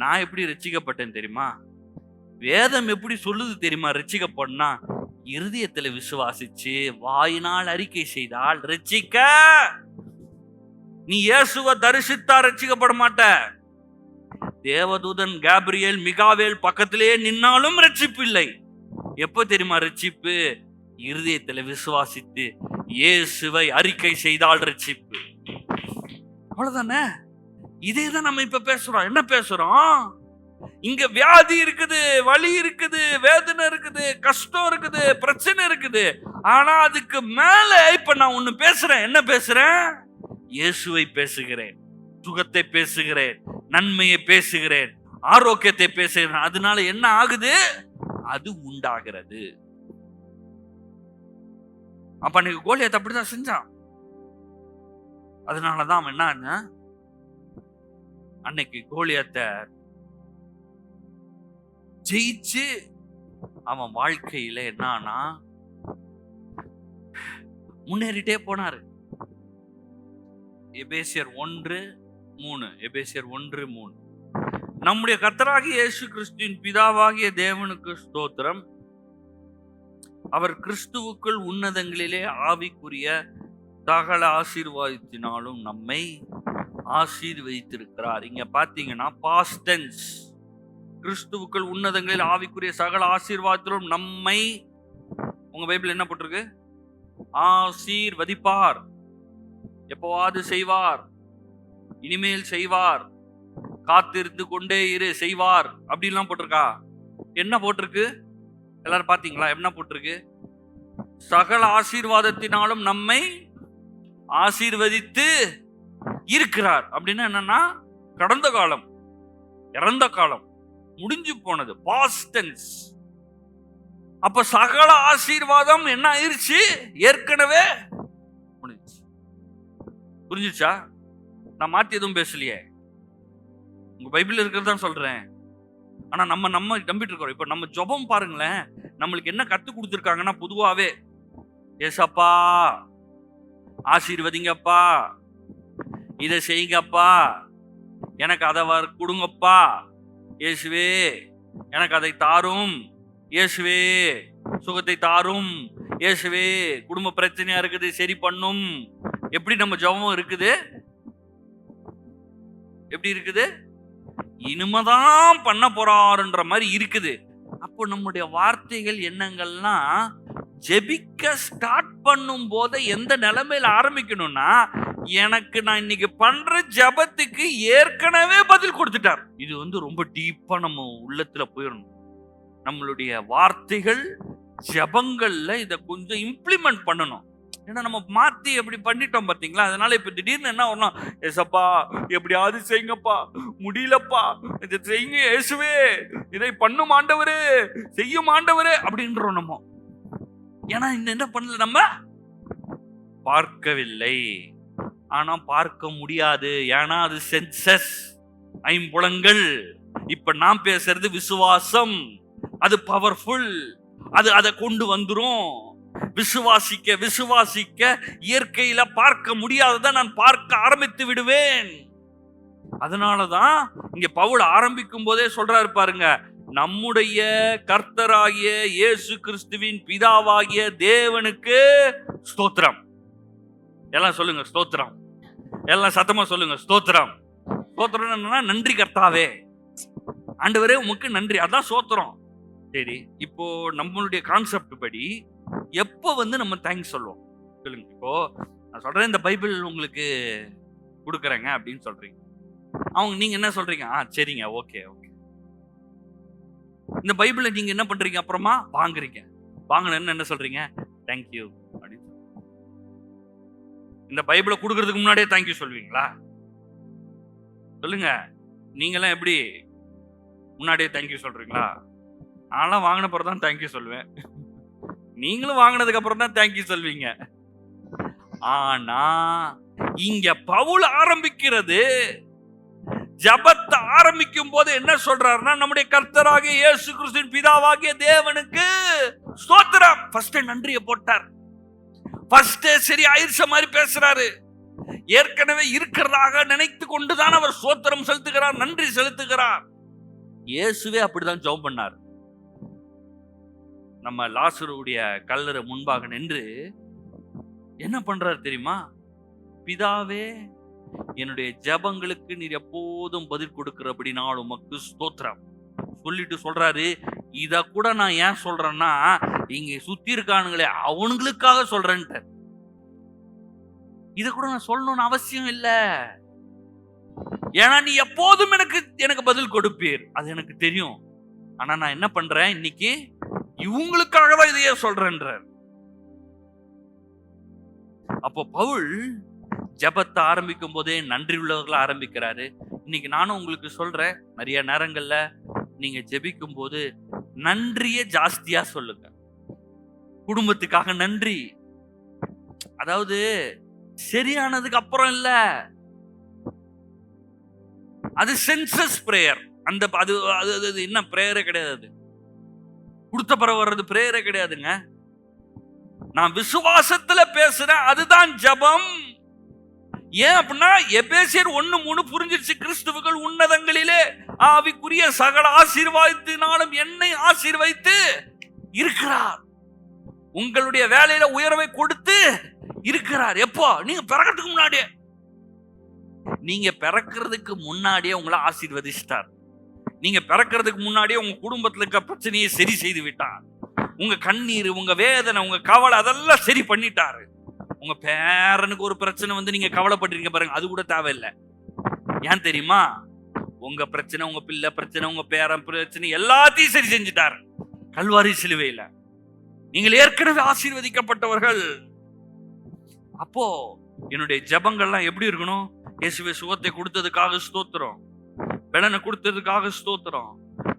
Speaker 1: நான் எப்படி ரட்சிக்கப்பட்டேன் தெரியுமா? வேதம் எப்படி சொல்லுது தெரியுமா? ரட்சிக்கப்படனா இருதயத்துல விசுவாசிச்சு வாயினால் அறிக்கை செய்தால் ரட்சிக்க. நீ இயேசுவை தரிசித்தா ரட்சிக்கப்பட மாட்ட. தேவதூதன் கேப்ரியேல் மிகாவேல் பக்கத்திலேயே நின்னாலும் ரட்சிப்பு இல்லை. எப்போ தெரியுமா ரட்சிப்பு? இருதயத்துல விசுவாசித்து இயேசுவை அறிக்கை செய்தால் ரட்சிப்பு. அவ்வளவுதானே. இதே தான் நம்ம இப்ப பேசுறோம். என்ன பேசுறோம்? இங்க வியாதி இருக்குது, வலி இருக்குது, வேதனை இருக்குது, கஷ்டம் இருக்குது, பிரச்சனை இருக்குது. ஆனா அதுக்கு மேல இப்ப நான் ஒண்ணு பேசுறேன். என்ன பேசுறேன்? இயேசுவை பேசுகிறேன், சுகத்தை பேசுகிறேன், நன்மையை பேசுகிறேன், ஆரோக்கியத்தை பேசுகிறேன். அதனால என்ன ஆகுது? அது உண்டாகிறது. அப்ப அன்னைக்கு கோலியாத் அப்படிதான் செஞ்சான். அதனாலதான் அவன் என்ன, அன்னைக்கு கோலியாத்தை ஜெயிச்சு அவன் வாழ்க்கையில என்னன்னா முன்னேறிட்டே போனாரு. எபேசியர் 1:3, எபேசியர் 1:3. நம்முடைய கர்த்தராகிய இயேசு கிறிஸ்துவின் பிதாவாகிய தேவனுக்கு ஸ்தோத்திரம். அவர் கிறிஸ்துவுக்குள் உன்னதங்களிலே ஆவிக்குரிய சகல ஆசீர்வாதத்தினாலும் நம்மை ஆசீர்வதித்திருக்கிறார். இங்க பாத்தீங்கன்னா பாஸ்ட் டென்ஸ். கிறிஸ்துவுக்குள் உன்னதங்களில் ஆவிக்குரிய சகல ஆசீர்வாதத்திலும் நம்மை, உங்க பைபிள் என்ன போட்டிருக்கு? ஆசீர்வதிப்பார். எப்பவாது செய்வார், இனிமேல் செய்வார், காத்திருந்து கொண்டே இரு செய்வார் அப்படின்லாம் போட்டிருக்கா? என்ன போட்டிருக்கு? எல்லாரும் பாத்தீங்களா? என்ன போட்டிருக்கு? சகல ஆசீர்வாதத்தினாலும் நம்மை ஆசீர்வதித்து இருக்கிறார். அப்படின்னா என்னன்னா, கடந்த காலம், இறந்த காலம், முடிஞ்சு போனது, பாஸ்ட் டென்ஸ். அப்ப சகல ஆசீர்வாதம் என்ன ஆயிருச்சு? ஏற்கனவே முடிஞ்சிச்சு. புரிஞ்சுச்சா? நான் மாத்தி எதுவும் பேசலையே, உங்க பைபிள் இருக்கிறதா சொல்றேன். ஆனா நம்ம நம்பிட்டு இருக்கோம். இப்ப நம்ம ஜெபம் பாருங்களேன், நம்மளுக்கு என்ன கத்து கொடுத்துருக்காங்கன்னா, பொதுவாவே ஏசப்பா ஆசீர்வதிங்கப்பா, இதை செய்யுங்கப்பா, எனக்கு அதை கொடுங்கப்பா, இயேசுவே எனக்கு அதை தாரும், இயேசுவே சுகத்தை தாரும், இயேசுவே குடும்ப பிரச்சனையா இருக்குது சரி பண்ணும். எப்படி நம்ம ஜெபம் இருக்குது? எப்படி இருக்குது? இனிமேதான் பண்ண போறாருன்ற மாதிரி இருக்குது. அப்போ நம்முடைய வார்த்தைகள் எண்ணங்கள்லாம் ஜெபிக்க ஸ்டார்ட் பண்ணும் போது எந்த நிலைமையில ஆரம்பிக்கணும்னா, எனக்கு நான் இன்னைக்கு பண்ற ஜெபத்துக்கு ஏற்கனவே பதில் கொடுத்துட்டார். இது ரொம்ப டீப்பா நம்ம உள்ளத்துல போயிடணும். நம்மளுடைய வார்த்தைகள் ஜெபங்கள்ல இத கொஞ்சம் இம்ப்ளிமெண்ட் பண்ணணும். ஏன்னா நம்ம மாத்தி எப்படி பண்ணிட்டோம் பாத்தீங்களா? அதனால இப்ப திடீர்னு என்ன வரணும், ஏசப்பா எப்படியாவது செய்யுங்கப்பா, முடியலப்பா, இதை செய்யுங்க இயேசுவே, இதை பண்ணும் ஆண்டவரே, செய்யும் ஆண்டவரே அப்படின்றோம் நம்ம. ஏன்னா என்ன பண்ணல, நம்ம பார்க்கவில்லை. ஆனா பார்க்க முடியாது, ஏன்னா அது சென்சஸ், ஐம்புலங்கள். இப்ப நான் பேசுறது விசுவாசம், அது பவர்ஃபுல், அது அதை கொண்டு வந்துரும். விசுவாசிக்க விசுவாசிக்க இயற்கையில பார்க்க முடியாததை நான் பார்க்க ஆரம்பித்து விடுவேன். அதனாலதான் இங்க பவுல் ஆரம்பிக்கும் போதே சொல்றாரு பாருங்க, நம்முடைய கர்த்தராகிய இயேசு கிறிஸ்துவின் பிதாவாகிய தேவனுக்கு ஸ்தோத்திரம். எல்லாம் சொல்லுங்க ஸ்தோத்திரம். எல்லாம் சத்தமா சொல்லுங்க ஸ்தோத்திரம். ஸ்தோத்திரம் என்னன்னா நன்றி கர்த்தாவே, ஆண்டவரே உமக்கு நன்றி, அதான் ஸ்தோத்திரம். சரி, இப்போ நம்மளுடைய கான்செப்ட் படி எப்போ நம்ம தேங்க்ஸ் சொல்லுவோம் சொல்லுங்க? இப்போ நான் சொல்றேன், இந்த பைபிள் உங்களுக்கு கொடுக்குறேங்க அப்படின்னு சொல்றீங்க. நீங்க என்ன சொல்றீங்க? சரிங்க, ஓகே ஓகே. இந்த பைபிளை நீங்க என்ன பண்றீங்க? அப்புறமா வாங்குறீங்க. வாங்கினேன்னு என்ன சொல்றீங்க? தேங்க்யூ அப்படின்னு. இந்த பைபிளை கொடுக்கறதுக்கு முன்னாடியே தேங்க்யூ சொல்வீங்களா? சொல்லுங்க. நீங்களாம் எப்படி முன்னாடியே தேங்க்யூ சொல்றீங்களா? நான்லாம் வாங்கின பிறகு தான் தேங்க்யூ சொல்லுவேன். நீங்களும் வாங்கினதுக்கு அப்புறம் தான் தேங்க்யூ சொல்வீங்க. ஆனா இங்க பவுல் ஆரம்பிக்கிறது, ஜெபத்தை ஆரம்பிக்கும் போது என்ன சொல்றாருன்னா, நம்முடைய கர்த்தராகிய இயேசு கிறிஸ்துவின் பிதாவாகிய தேவனுக்கு ஸ்தோத்திரம். ஃபர்ஸ்ட் நன்றியை போட்டார். ஃபர்ஸ்ட் சரி ஆயிடுச்ச மாதிரி பேசுறாரு. ஏற்கனவே இருக்கிறதாக நினைத்து கொண்டுதான் அவர் ஸ்தோத்திரம் செலுத்துகிறார், நன்றி செலுத்துகிறார். இயேசுவே அப்படிதான் ஜெபம் பண்ணார். நம்ம லாசருடைய கல்லறை முன்பாக நின்று என்ன பண்றாரு தெரியுமா? பிதாவே, என்னுடைய ஜெபங்களுக்கு நீர் எப்போதும் பதில் கொடுக்கிறபடி நான் உமக்கு ஸ்தோத்திரம் சொல்லிட்டு சொல்றாரு. இத கூட நான் ஏன் சொல்றேன்னா, இங்க சுத்தி இருக்கானுங்களே அவனுங்களுக்காக சொல்றேன்ட்டு. இத கூட நான் சொல்லணும்னு அவசியம் இல்ல. ஏன்னா நீ எப்போதும் எனக்கு பதில் கொடுப்பீர், அது எனக்கு தெரியும். ஆனா நான் என்ன பண்றேன், இன்னைக்கு இவங்களுக்காக தான் இதையே சொல்றேன்றார். அப்போ பவுல் ஜெபத்தை ஆரம்பிக்கும் போதே நன்றி உள்ளவர்களா ஆரம்பிக்கிறாரு. இன்னைக்கு நானும் உங்களுக்கு சொல்றேன், நிறைய நேரங்கள்ல நீங்க ஜெபிக்கும் போது நன்றியே ஜாஸ்தியா சொல்லுங்க. குடும்பத்துக்காக நன்றி, அதாவது சரியானதுக்கு அப்புறம் இல்ல, அது சென்சஸ் பிரேயர். அந்த அது என்ன பிரேயரே கிடையாது, கொடுத்த பிறகு வர்றது பிரேயரே கிடையாதுங்க. நான் விசுவாசத்துல பேசுறேன், அதுதான் ஜெபம். ஏன் அப்படின்னா எபேசியர் 1:3 புரிஞ்சிருச்சு. கிறிஸ்துவுக்குள் உன்னதங்களிலே ஆவிக்குரிய சகல ஆசீர்வாதத்தினாலும் என்னை ஆசீர்வதித்து இருக்கிறார். உங்களுடைய வேலையில உயர்வை கொடுத்து இருக்கிறார். எப்போ? நீங்க பிறக்கிறதுக்கு முன்னாடியே. நீங்க பிறக்கிறதுக்கு முன்னாடியே உங்களை ஆசீர்வதிச்சிட்டார். நீங்க பிறக்கிறதுக்கு முன்னாடியே உங்க குடும்பத்துல இருக்க பிரச்சனையை சரி செய்து விட்டார். உங்க கண்ணீர், உங்க வேதனை, உங்க கவலை அதெல்லாம் சரி பண்ணிட்டாரு. உங்க பேரனுக்கு ஒரு பிரச்சனை நீங்க கவலைப்பட்டிருக்க பாருங்க, அது கூட தேவையில்லை. ஏன் தெரியுமா? உங்க பிரச்சனை, உங்க பிள்ளை பிரச்சனை, உங்க பேரன் பிரச்சனை எல்லாத்தையும் சரி செஞ்சுட்டார் கல்வாரி சிலுவையில. நீங்கள் ஏற்கனவே ஆசீர்வதிக்கப்பட்டவர்கள். அப்போ என்னுடைய ஜெபங்கள்லாம் எப்படி இருக்கணும்? இயேசுவே சுகத்தை கொடுத்ததுக்காக ஸ்தோத்திரம், பலனை கொடுத்ததுக்காக ஸ்தோத்திரம்,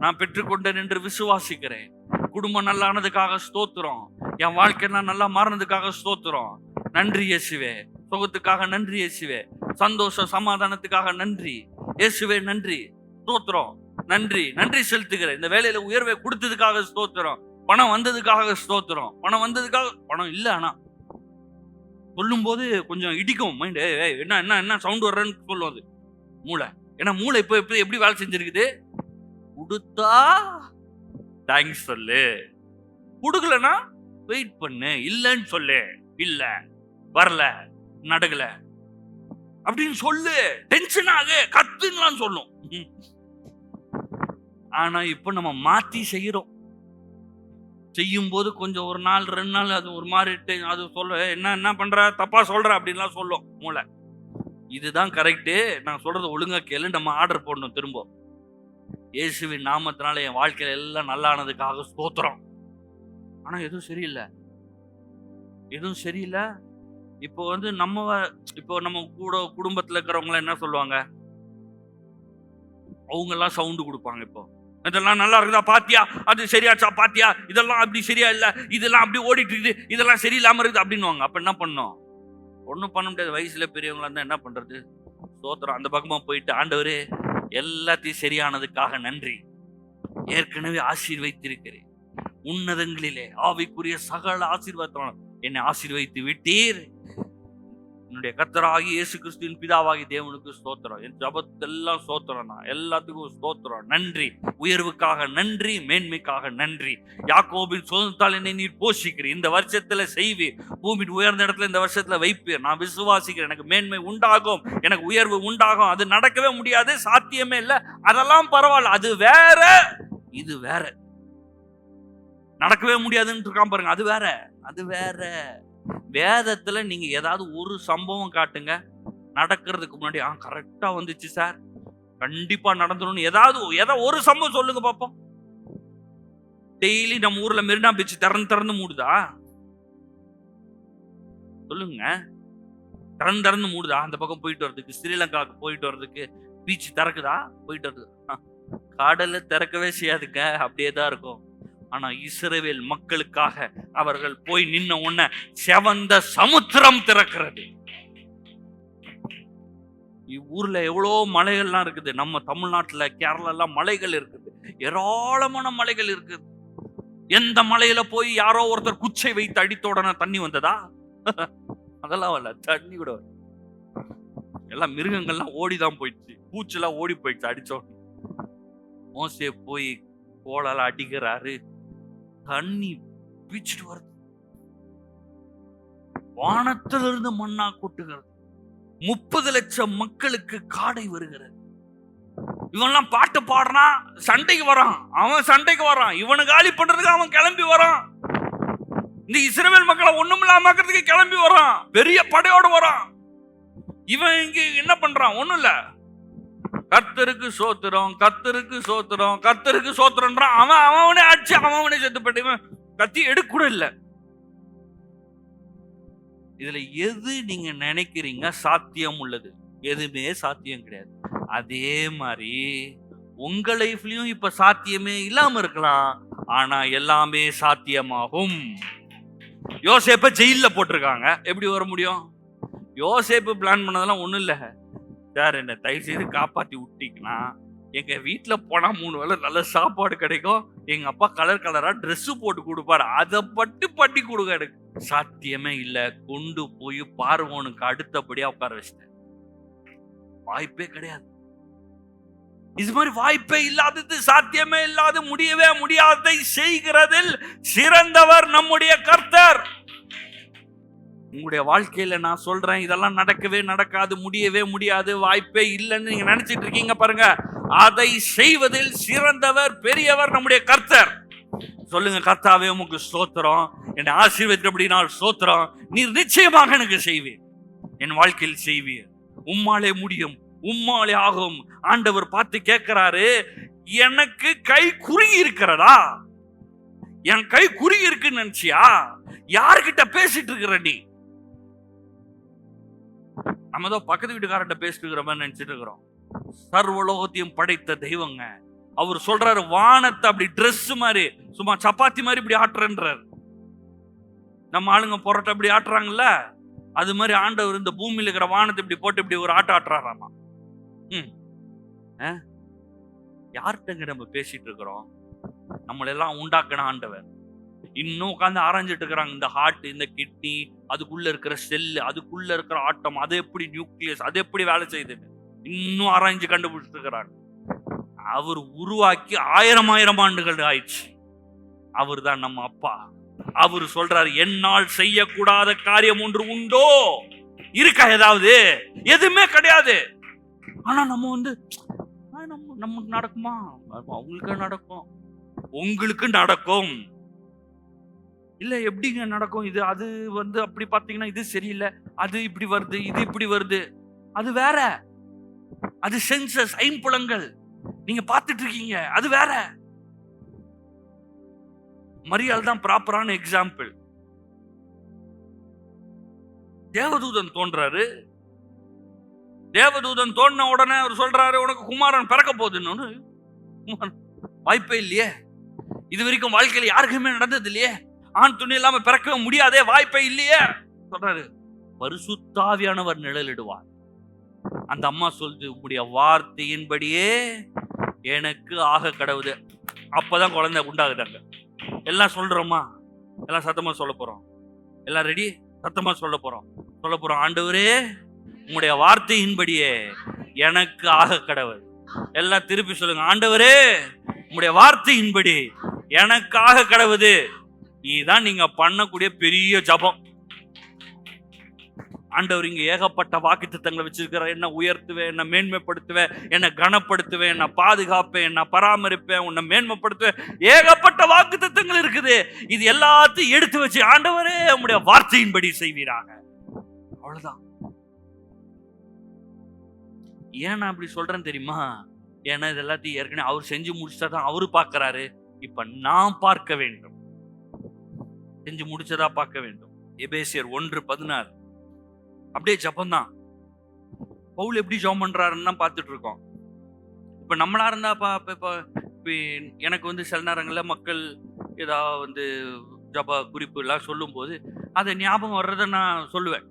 Speaker 1: நான் பெற்றுக்கொண்டேன் என்று விசுவாசிக்கிறேன், குடும்பம் நல்லானதுக்காக ஸ்தோத்திரம், என் வாழ்க்கை நல்லா மாறினதுக்காக ஸ்தோத்திரம், நன்றி இயேசுவே, சுகத்துக்காக நன்றி இயேசுவே, சந்தோஷம் சமாதானத்துக்காக நன்றி இயேசுவே, நன்றி ஸ்தோத்திரம், நன்றி நன்றி செலுத்துகிறேன், இந்த வேலையில உயர்வை கொடுத்ததுக்காக ஸ்தோத்திரம், பணம் வந்ததுக்காக ஸ்தோத்திரம், பணம் வந்ததுக்காக, பணம் இல்லை ஆனா சொல்லும் போது கொஞ்சம் இடிக்கும் மைண்ட். என்ன என்ன என்ன சவுண்ட் வர்றன்னு சொல்லும் அது மூளை. ஏன்னா மூளை இப்போ எப்படி வேலை செஞ்சிருக்குது? கொடுத்தா தேங்க்ஸ் சொல்லு, கொடுக்கலன்னா வெயிட் பண்ணு, இல்லைன்னு சொல்லு, இல்ல வரல நடக்கல அப்படின்னு சொல்லு, டென்ஷன் ஆகு, கத்துன்னு சொல்லும். ஆனா இப்ப நம்ம மாத்தி செய்யறோம். செய்யும் போது கொஞ்சம் ஒரு நாள் 2 நாள் அது ஒரு மாதிரி அது சொல்ல என்ன பண்ற, தப்பா சொல்ற அப்படின்லாம் சொல்லும் மூளை. இதுதான் கரெக்டு, நான் சொல்றது ஒழுங்கா கேளு, நம்ம ஆர்டர் போடணும் திரும்ப. இயேசுவின் நாமத்தினால என் வாழ்க்கையில எல்லாம் நல்லானதுக்காக ஸ்தோத்திரம். ஆனா எதுவும் சரியில்லை. இப்போ நம்ம கூட குடும்பத்துல இருக்கிறவங்க என்ன சொல்லுவாங்க, அவங்க எல்லாம் சவுண்ட் கொடுப்பாங்க. இப்போ இதெல்லாம் நல்லா இருக்குதா பாத்தியா, அது சரியாச்சா பாத்தியா, இதெல்லாம் அப்படி சரியா இல்ல, இதெல்லாம் அப்படி ஓடிட்டு இருக்குது, இதெல்லாம் சரியில்லாம இருக்குது அப்படின்னு. அப்ப என்ன பண்ணோம்? ஒன்றும் பண்ண முடியாது. வயசுல பெரியவங்களா இருந்தா என்ன பண்றது? ஸ்தோத்திரம். அந்த பக்கமா போயிட்டு, ஆண்டவரே எல்லாத்தையும் சரியானதுக்காக நன்றி, ஏற்கனவே ஆசீர்வதித்திருக்கிறேன், உன்னதங்களிலே ஆவிக்குரிய சகல ஆசீர்வாதம் என்னை ஆசீர்வதித்து விட்டீர். என்னுடைய கர்த்தராகிய இயேசு கிறிஸ்துவின் பிதாவாகிய தேவனுக்கு ஸ்தோத்திரம். என் ஜபத்தெல்லாம் ஸ்தோத்திரம், நான் எல்லாத்துக்கும் ஸ்தோத்திரம். நன்றி, உயர்வுக்காக நன்றி, மேன்மைக்காக நன்றி. யாக்கோபின் சுதந்திரத்தால் என்னை நீர் போஷிக்கிறீர், இந்த வருஷத்துல செய்வீர், பூமியின் உயர்ந்த இடத்துல இந்த வருஷத்துல வைப்பீர். நான் விசுவாசிக்கிறேன், எனக்கு மேன்மை உண்டாகும், எனக்கு உயர்வு உண்டாகும். அது நடக்கவே முடியாது, சாத்தியமே இல்லை, அதெல்லாம் பரவாயில்ல, அது வேற, இது வேற. நடக்கவே முடியாதுன்னு இருக்கான் பாருங்க, அது வேற. வேதத்துல நீங்க ஏதாவது ஒரு சம்பவம் காட்டுங்க, நடக்கிறதுக்கு முன்னாடி கரெக்டா வந்துச்சு சார், கண்டிப்பா நடந்துடும், ஏதாவது ஒரு சம்பவம் சொல்லுங்க பாப்போம். டெய்லி நம்ம ஊர்ல மெரினா பீச் திறந்து மூடுதா? சொல்லுங்க. திறந்து மூடுதா? அந்த பக்கம் போயிட்டு வர்றதுக்கு, ஸ்ரீலங்காவுக்கு போயிட்டு வர்றதுக்கு பீச் திறக்குதா? போயிட்டு வர்றது கடல்ல திறக்கவே செய்யாதுங்க, அப்படியேதான் இருக்கும். ஆனா இஸ்ரவேல் மக்களுக்காக அவர்கள் போய் நின்ன உடனே செவந்த சமுத்திரம் திறக்கிறது. ஊர்ல எவ்வளோ மலைகள்லாம் இருக்குது, நம்ம தமிழ்நாட்டுல கேரளா எல்லாம் மலைகள் இருக்குது, ஏராளமான மலைகள் இருக்குது. எந்த மலையில போய் யாரோ ஒருத்தர் குச்சை வைத்து அடித்த உடனே தண்ணி வந்ததா? அதெல்லாம் வரல, தண்ணி கூட எல்லாம் மிருகங்கள்லாம் ஓடிதான் போயிடுச்சு, பூச்செல்லாம் ஓடி போயிடுச்சு அடிச்சோம். மோசே போய் கோலால அடிக்கிறாரு, தண்ணி பீச்சிட்டு வருது, வானத்திலிருந்து மண்ணா கொட்டுகிறது, 30 லட்சம் மக்களுக்கு காடை வருகிறது. இவன்லாம் பாட்டு பாடுறான், சண்டைக்கு வரான், அவன் சண்டைக்கு வரான், இவனை காலி பண்றதுக்கு அவன் கிளம்பி வரான். இந்த இஸ்ரவேல் மக்களை ஒண்ணுமில்லாம கிளம்பி வரான், பெரிய படையோடு வரான். இவன் இங்க என்ன பண்றான்? ஒண்ணும் இல்ல, கர்த்தருக்கு சோத்திரம், கர்த்தருக்கு சோத்திரம், கர்த்தருக்கு சோத்திரம்ன்றான். அவனே அடிச்சு அவனே செத்து போயிட்டு கத்தி எடுக்க கூட இல்ல. இதுல எது நீங்க நினைக்கிறீங்க சாத்தியம் உள்ளது? எதுவுமே சாத்தியம் கிடையாது. அதே மாதிரி உங்க லைஃப்லயும் இப்ப சாத்தியமே இல்லாம இருக்கலாம், ஆனா எல்லாமே சாத்தியமாகும். யோசேப்ப ஜெயில போட்டிருக்காங்க, எப்படி வர முடியும்? யோசேப்பு பிளான் பண்ணதெல்லாம் ஒண்ணும் இல்ல சார், என்ன தயவு செய்து காப்பாத்தி விட்டீங்கன்னா எங்க வீட்டுல போனா 3 வேளை நல்ல சாப்பாடு கிடைக்கும், எங்க அப்பா கலர் கலரா ட்ரெஸ் போட்டு கொடுப்பாரு, அதை பட்டு பண்ணி கொடுங்க. எனக்கு சாத்தியமே இல்ல, கொண்டு போய் பார்வோனுக்கு அடுத்தபடியா உட்கார வச்சிட்டேன். வாய்ப்பே கிடையாது. இது மாதிரி வாய்ப்பே இல்லாதது, சாத்தியமே இல்லாத, முடியவே முடியாததை செய்கிறதில் சிறந்தவர் நம்முடைய கர்த்தர். உங்களுடைய வாழ்க்கையில நான் சொல்றேன், இதெல்லாம் நடக்கவே நடக்காது, முடியவே முடியாது, வாய்ப்பே இல்லைன்னு நீங்க நினைச்சிட்டு இருக்கீங்க பாருங்க, அதை செய்வதில் சிறந்தவர் பெரியவர் நம்முடைய கர்த்தர். சொல்லுங்க, கர்த்தாவே உமக்கு ஸ்தோத்திரம், என்னை ஆசீர்வதிக்கிறபடி நான் ஸ்தோத்திரம், நீர் நிச்சயமாக எனக்கு செய்வீர், என் வாழ்க்கையில் செய்வீர், உம்மாலே முடியும், உம்மாலே ஆகும். ஆண்டவர் பார்த்து கேட்கிறாரு, எனக்கு கை குறுகி இருக்கிறதா? என் கை குறுகி இருக்குன்னு நினைச்சியா? யார்கிட்ட பேசிட்டு இருக்கிற நீ? நம்ம தான் பக்கத்து வீட்டுக்காரர்கிட்ட பேசிட்டு இருக்கிற மாதிரி நினைச்சிட்டு இருக்கிறோம். சர்வலோகத்தையும் படைத்த தெய்வங்க அவர் சொல்றாரு, வானத்தை அப்படி ட்ரெஸ் மாதிரி சும்மா சப்பாத்தி மாதிரி இப்படி ஆட்டுறன்றார். நம்ம ஆளுங்க பொரோட்டா இப்படி ஆட்டுறாங்கல்ல, அது மாதிரி ஆண்டவர் இந்த பூமியில இருக்கிற வானத்தை இப்படி போட்டு இப்படி ஒரு ஆட்டுறாராமா. யார்கிட்டங்க நம்ம பேசிட்டு இருக்கிறோம்? நம்மளெல்லாம் உண்டாக்கின ஆண்டவர். இன்னும் உட்காந்து ஆராய்ஞ்சிட்டு இருக்கிறாங்க, இந்த ஹார்ட், இந்த கிட்னி, அதுக்குள்ள இருக்கிற செல்லு, அதுக்குள்ள இருக்கிற ஆட்டம், அது எப்படி நியூக்ளியஸ், அது எப்படி வேலை செய்யுதுன்னு இன்னும் ஆராய்ஞ்சு கண்டுபிடிச்சிட்டு இருக்கிறாங்க. அவர் உருவாக்கி 1000 ஆண்டுகள் ஆயிடுச்சு. அவர் தான் நம்ம அப்பா. அவர் சொல்றாரு, என்னால் செய்யக்கூடாத காரியம் ஒன்று உண்டோ? இருக்கா ஏதாவது? எதுவுமே கிடையாது. ஆனா நம்ம நமக்கு நடக்குமா? அவங்களுக்கு நடக்கும், உங்களுக்கு நடக்கும். இல்ல எப்படிங்க நடக்கும்? இது அது அப்படி பாத்தீங்கன்னா இது சரியில்லை, அது இப்படி வருது, இது இப்படி வருது. அது வேற. அது சென்சஸ், ஐம்புலங்கள். நீங்க பார்த்துட்டு இருக்கீங்க, அது வேற. மரியாள் தான் ப்ராப்பரான எக்ஸாம்பிள். தேவதூதன் தோன்றாரு. தேவதூதன் தோன்றின உடனே அவர் சொல்றாரு, உனக்கு குமாரன் பிறக்க போகுதுன்னு. வாய்ப்பே இல்லையே, இது வரைக்கும் வாழ்க்கையில யாருக்குமே நடந்தது இல்லையே, ஆண் துணி இல்லாம பிறக்கவே முடியாதே, வாய்ப்பே இல்லையே சொல்றாரு. பரிசுத்தாவியானவர் நிழலிடுவார். அந்த அம்மா சொல்லுது, உங்களுடைய வார்த்தையின்படியே எனக்கு ஆக கடவுது. அப்பதான் குழந்தை உண்டாகுதாங்க. எல்லாம் சொல்றோமா? எல்லாம் சத்தமா சொல்ல போறோம். எல்லாம் ரெடி? சத்தமா சொல்ல போறோம். ஆண்டவரே, உங்களுடைய வார்த்தையின்படியே எனக்கு ஆக கடவுள். எல்லாம் திருப்பி சொல்லுங்க, ஆண்டவரே, உங்களுடைய வார்த்தையின்படி எனக்கு ஆக கடவுது. இதுதான் நீங்க பண்ணக்கூடிய பெரிய ஜபம். ஆண்டவர் இங்க ஏகப்பட்ட வாக்குத்தத்தங்களை வச்சிருக்கிறார். என்ன உயர்த்துவேன், என்ன மேன்மைப்படுத்துவேன், என்ன கனப்படுத்துவேன், என்ன பாதுகாப்பேன், என்ன பராமரிப்பேன், உன்னை மேன்மைப்படுத்துவேன். ஏகப்பட்ட வாக்குத்தத்தங்கள் இருக்குது. இது எல்லாத்தையும் எடுத்து வச்சு, ஆண்டவரே உம்முடைய வார்த்தையின்படி செய்வீராக. அவ்வளவுதான். ஏன் நான் அப்படி சொல்றேன் தெரியுமா? ஏன்னா இது எல்லாத்தையும் ஏற்கனவே அவர் செஞ்சு முடிச்சதான் அவரு பார்க்கிறாரு. இப்ப நான் பார்க்க வேண்டும், செஞ்சு முடிச்சதா பார்க்க வேண்டும். எபேசியர் 1:16 அப்படியே ஜபம்தான். பவுல் எப்படி ஜெபம் பண்றாருன்னு தான் பார்த்துட்டு இருக்கோம். இப்ப நம்மளா இருந்தா எனக்கு சில நேரங்கள்ல மக்கள் ஏதாவது ஜப குறிப்பு எல்லாம் சொல்லும் போது அதை ஞாபகம் வர்றதை நான் சொல்லுவேன்.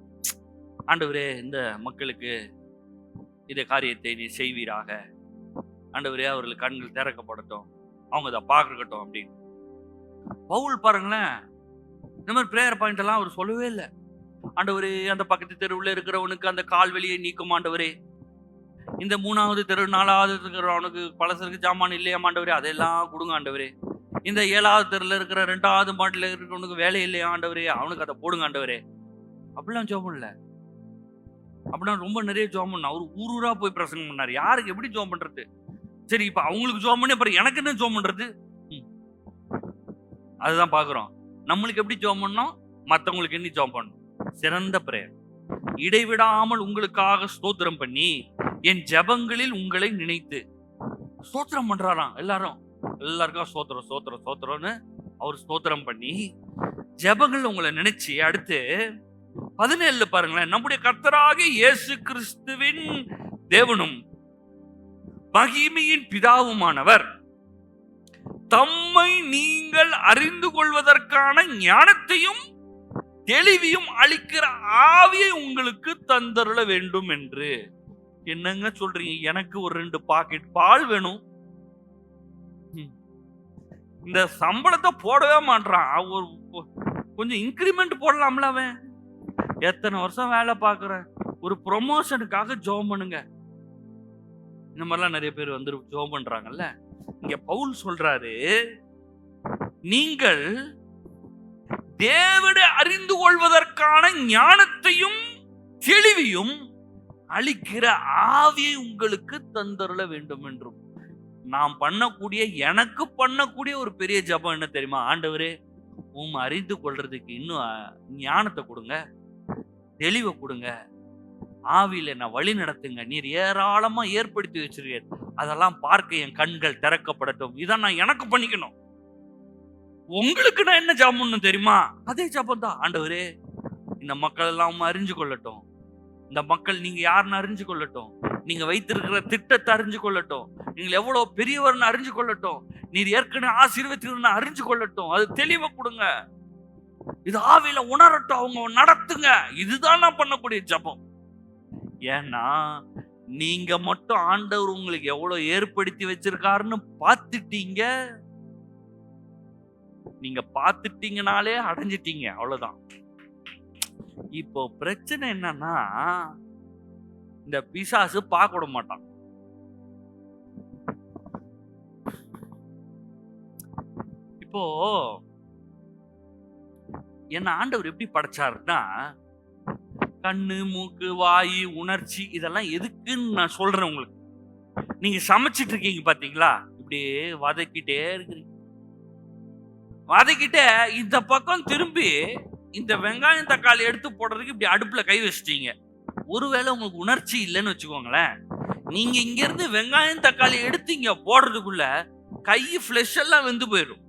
Speaker 1: ஆண்டவரே, இந்த மக்களுக்கு இந்த காரியத்தை நீ செய்வீராக. ஆண்டவரே, அவர்களுக்கு கண்கள் திறக்கப்படட்டும், அவங்க அதை பார்க்கட்டும் அப்படின்னு. பவுல் பாருங்களேன், இந்த மாதிரி பிரேயர் பாயிண்ட் எல்லாம் அவர் சொல்லவே இல்லை. ஆண்டவரே, அந்த பக்கத்து தெருவில் இருக்கிறவனுக்கு அந்த கால் வெளியே நீக்கும் ஆண்டவரே. இந்த 3வது தெரு 4வது இருக்கிறவனுக்கு பலசருக்கு ஜாமான் இல்லையா ஆண்டவரே, அதெல்லாம் கொடுங்க ஆண்டவரே. இந்த 7வது தெருவில் இருக்கிற 2வது மாட்டில் இருக்கிறவனுக்கு வேலை இல்லையா ஆண்டவரே, அவனுக்கு அதை போடுங்க ஆண்டவரே. அப்படிலாம் ஜோபம் இல்லை. அப்படின்னா ரொம்ப நிறைய ஜோம் பண்ண அவர் ஊரூரா போய் பிரசங்கம் பண்ணார். யாருக்கு எப்படி ஜோம் பண்றது? சரி, இப்ப அவங்களுக்கு ஜோம் பண்ணி அப்புறம் எனக்கு என்ன ஜோம் பண்றது? அதுதான் பாக்குறோம். நம்மளுக்கு எப்படி ஜோம் பண்ணோம், மற்றவங்களுக்கு என்ன ஜோம் பண்ணணும். சிறந்த பிரேயர். இடைவிடாமல் உங்களுக்காக ஸ்தோத்திரம் பண்ணி என் ஜெபங்களில் உங்களை நினைத்து. ஸ்தோத்திரம் பண்றாராம் எல்லாருக்கும் ஸ்தோத்திரம் ஸ்தோத்திரம் ஸ்தோத்திரம்னு அவர் ஸ்தோத்திரம் பண்ணி ஜெபங்கள் உங்களை நினைச்சு. அடுத்து 17 பாருங்களேன், நம்முடைய கர்த்தராகிய இயேசு கிறிஸ்துவின் தேவனும் மகிமையின் பிதாவுமானவர் தம்மை நீங்கள் அறிந்து கொள்வதற்கான ஞானத்தையும் தெளிவையும் அளிக்கிற ஆவியை உங்களுக்கு தந்தருள வேண்டும் என்று. என்னங்க சொல்றீங்க? எனக்கு ஒரு 2 பாக்கெட் பால் வேணும். இந்த சம்பளத்தை போடவே மாட்டான். ஒரு கொஞ்சம் இன்கிரிமெண்ட் போடலாம்ல. அவன் எத்தனை வருஷம் வேலை பார்க்குறேன், ஒரு ப்ரொமோஷனுக்காக ஜெபம் பண்ணுங்க. இந்த மாதிரிலாம் நிறைய பேர் ஜெபம் பண்றாங்கல்ல. இங்க பவுல் சொல்றாரு, நீங்கள் தேவனை அறிந்து கொள்வதற்கான ஞானத்தையும் தெளிவையும் அளிக்கிற ஆவியை உங்களுக்கு தந்தருள வேண்டும் என்றும். நாம் பண்ணக்கூடிய, எனக்கு பண்ணக்கூடிய ஒரு பெரிய ஜெபம் என்ன தெரியுமா? ஆண்டவரே, அறிந்து கொள்றதுக்கு இன்னும் ஞானத்தை கொடுங்க, தெளிவை கொடுங்க, ஆவியில என்ன வழி நடத்துங்க. நீர் ஏராளமா ஏற்படுத்தி வச்சிருக்கீர், அதெல்லாம் பார்க்க என் கண்கள் திறக்கப்படட்டும். இதான் நான் எனக்கு பண்ணிக்கணும். உங்களுக்கு நான் என்ன ஜாபம் தெரியுமா? அதே ஜாபம் தான். ஆண்டவரே, இந்த மக்கள் எல்லாம் அறிஞ்சு கொள்ளட்டும், இந்த மக்கள் நீங்க யாருன்னு அறிஞ்சு கொள்ளட்டும், நீங்க வைத்திருக்கிற திட்டத்தை அறிஞ்சு கொள்ளட்டும், நீங்கள் எவ்வளவு பெரியவர்னு அறிஞ்சு கொள்ளட்டும், நீர் ஏற்கனவே ஆசீர்வதித்து அறிஞ்சு கொள்ளட்டும். அது தெளிவை கொடுங்க, இது ஆவியில உணரட்டும், அவங்க நடத்துங்க. இதுதான் நான் பண்ணக்கூடிய ஜபம். ஏன்னா நீங்க மட்டும் ஆண்டவர் உங்களுக்கு எவ்வளவு ஏற்படுத்தி வச்சிருக்காருன்னு பார்த்துட்டீங்க. நீங்க பார்த்துட்டீங்கனாலே அடைஞ்சிட்டீங்க, அவ்வளவுதான். இப்போ பிரச்சனை என்னன்னா, இந்த பிசாசு பார்க்க விட மாட்டான். இப்போ என்ன ஆண்டவர் எப்படி படைச்சாருன்னா, கண்ணு, மூக்கு, வாயு, உணர்ச்சி இதெல்லாம் எதுக்குன்னு நான் சொல்றேன் உங்களுக்கு. நீங்க சமைச்சிட்டு இருக்கீங்க பாத்தீங்களா, இப்படியே வதக்கிட்டே இருக்கிறீங்க. வதக்கிட்டே இந்த பக்கம் திரும்பி இந்த வெங்காயம் தக்காளி எடுத்து போடுறதுக்கு இப்படி அடுப்புல கை வச்சிட்டீங்க. ஒருவேளை உங்களுக்கு உணர்ச்சி இல்லைன்னு வச்சுக்கோங்களேன், நீங்க இங்க இருந்து வெங்காயம் தக்காளி எடுத்து இங்க போடுறதுக்குள்ள கை ஃபிளஷ் எல்லாம் வெந்து போயிடும்.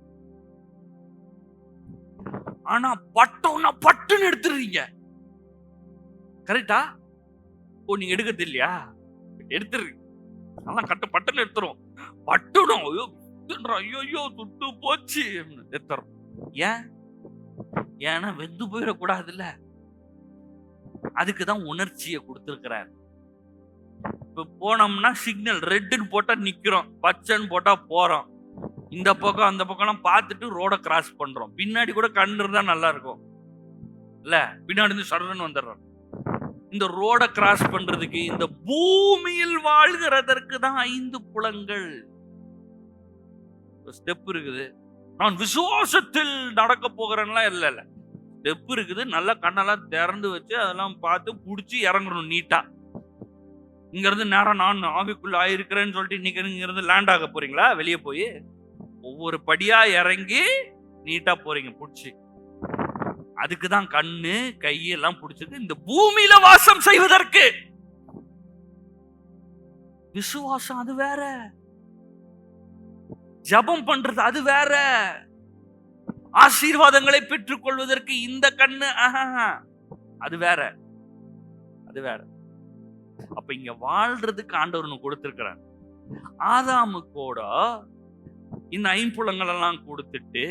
Speaker 1: ஆனா பட்டோன்னா பட்டுன்னு எடுத்துறீங்க. கரெக்டா? ஓ, நீங்க எடுக்கிறது இல்லையா? எடுத்துறீங்க. நல்லா பட்டுன்னு எடுத்துரும். பட்டுடும். ஐயோ துட்டு போச்சு எடுத்துறோம். ஏன்? ஏன்னா வெந்து போயிடக்கூடாதுல்ல. அதுக்குதான் உணர்ச்சியை கொடுத்திருக்கிறார். இப்ப போனோம்னா சிக்னல் ரெட்டுன்னு போட்டா நிக்கிறோம், பச்சைன்னு போட்டா போறோம். இந்த பக்கம் அந்த பக்கம் பார்த்துட்டு ரோட கிராஸ் பண்றோம். பின்னாடி கூட கண்ணு இருந்தா நல்லா இருக்கும் இல்ல, பின்னாடி இருந்து சடன்னு வந்துடுறோம். இந்த ரோட கிராஸ் பண்றதுக்கு, இந்த பூமியில் வாழ்கிறதற்கு தான் 5 புலங்கள். ஸ்டெப் இருக்குது. நான் விசுவாசத்தில் நடக்க போகிறேன்லாம் இல்ல. ஸ்டெப் இருக்குது. நல்லா கண்ணெல்லாம் திறந்து வச்சு அதெல்லாம் பார்த்து புடிச்சு இறங்கணும் நீட்டா. இங்க இருந்து நேரம் நான் ஆவிக்குள்ள ஆயிருக்கிறேன்னு சொல்லிட்டு இன்னைக்கு இங்க இருந்து லேண்ட் ஆக போறீங்களா? வெளியே போய் ஒவ்வொரு படியா இறங்கி நீட்டா போறீங்க புடிச்சு. அதுக்குதான் கண்ணு கையெல்லாம் புடிச்சது இந்த பூமியில வாசம் செய்வதற்கு. விசுவாசம் அது வேற, ஜபம் பண்றது அது வேற, ஆசீர்வாதங்களை பெற்றுக் கொள்வதற்கு இந்த கண்ணு அது வேற, அது வேற. அப்ப இங்க வாழ்றதுக்கு ஆண்டவர் கொடுத்திருக்கிறார். ஆதாமு கூட இந்த 5 புலங்கள் எல்லாம் கொடுத்துட்டு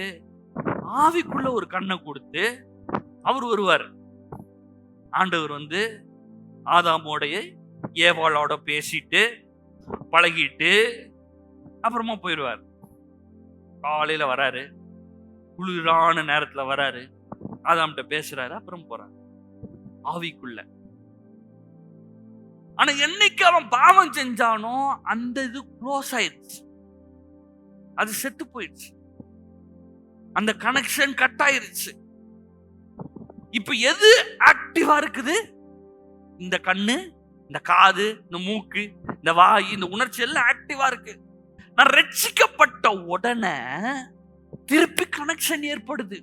Speaker 1: ஆவிக்குள்ள ஒரு கண்ணை கொடுத்து அவர் வருவார். ஆண்டவர் ஆதாமோடைய ஏவாளோட பேசிட்டு பழகிட்டு அப்புறமா போயிடுவார். காலையில வராரு, குளிரான நேரத்துல வராரு, ஆதாம்கிட்ட பேசுறாரு, அப்புறம் போறாரு ஆவிக்குள்ள. ஆனா என்னைக்கு அவன் பாவம் செஞ்சானோ அந்த இது க்ளோஸ் ஆயிடுச்சு, அது செத்து போயிடுச்சு, அந்த கனெக்ஷன் கட் ஆயிருச்சு. இப்ப எது ஆக்டிவா இருக்குது? இந்த கண்ணு, இந்த காது, இந்த மூக்கு, இந்த வாய், இந்த உணர்ச்சி எல்லாம் ஆக்டிவா இருக்கு. நான் ரட்சிக்கப்பட்ட உடனே திருப்பி கனெக்ஷன் ஏற்படுது.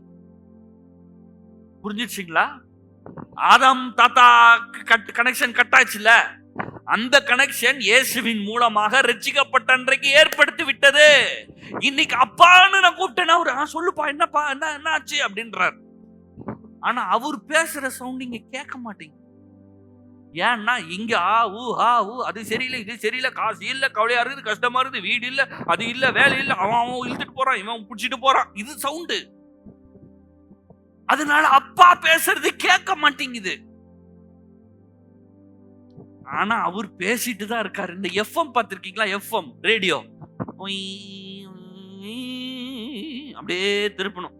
Speaker 1: புரிஞ்சிடுச்சுங்களா? ஆதாம் தாத்தா கனெக்ஷன் கட் ஆச்சுல, அந்த கனெக்ஷன் இயேசுவின் மூலமாக ரட்சிக்கப்பட்ட அன்றைக்கு ஏற்படுத்தி விட்டது. இன்னைக்கு அப்பான்னு நான் கூப்பிட்டேன்னா அவர் சொல்லுப்பா என்னப்பா என்ன ஆச்சு அப்படின்றார். ஆனா அவர் பேசுற சவுண்ட் இங்க கேட்க மாட்டேங்க. ஏன்னா இங்க அது சரியில்லை, இது சரியில்லை, காசு இல்ல, கவலையா இருக்குது, கஷ்டமா இருக்குது, வீடு இல்ல, அது இல்ல, வேலை இல்ல, அவன் இழுத்துட்டு போறான், இவன் புடிச்சிட்டு போறான், இது சவுண்டு. அதனால அப்பா பேசுறது கேட்க மாட்டேங்குது. ஆனா அவர் பேசிட்டு தான் இருக்காரு. இந்த எஃப்எம் பார்த்திருக்கீங்களா? எஃப்எம் ரேடியோ அப்படியே திருப்பணும்.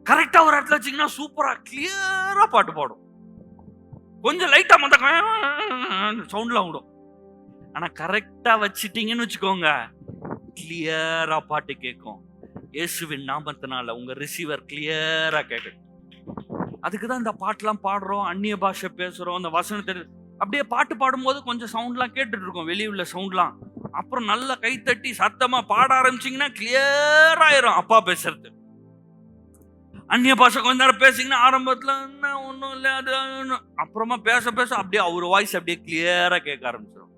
Speaker 1: கரெக்டா ஒரு இடத்துல வச்சீங்கன்னா சூப்பரா கிளியரா பாட்டு பாடும். கொஞ்சம் லைட்டா மத்த சவுண்ட்லாம் விடும். ஆனா கரெக்டா வச்சிட்டீங்கன்னு வச்சுக்கோங்க, கிளியரா பாட்டு கேட்கும். இயேசுவின் நாமத்தினால உங்க ரிசீவர் கிளியரா கேட்கும். அதுக்குதான் இந்த பாட்டுலாம் பாடுறோம், அந்நிய பாஷை பேசுறோம், அந்த வசனத்தை அப்படியே பாட்டு பாடும்போது கொஞ்சம் சவுண்ட்லாம் கேட்டுட்டு இருக்கோம், வெளியே உள்ள சவுண்ட்லாம். அப்புறம் நல்லா கைத்தட்டி சத்தமா பாட ஆரம்பிச்சிங்கன்னா கிளியர் ஆயிரும் அப்பா பேசுறது. அந்நிய பாஷை கொஞ்ச நேரம் பேசிங்கன்னா ஆரம்பத்துல ஒன்றும் இல்லை, அது அப்புறமா பேச பேச அப்படியே அவர் வாய்ஸ் அப்படியே கிளியரா கேட்க ஆரம்பிச்சிடும்.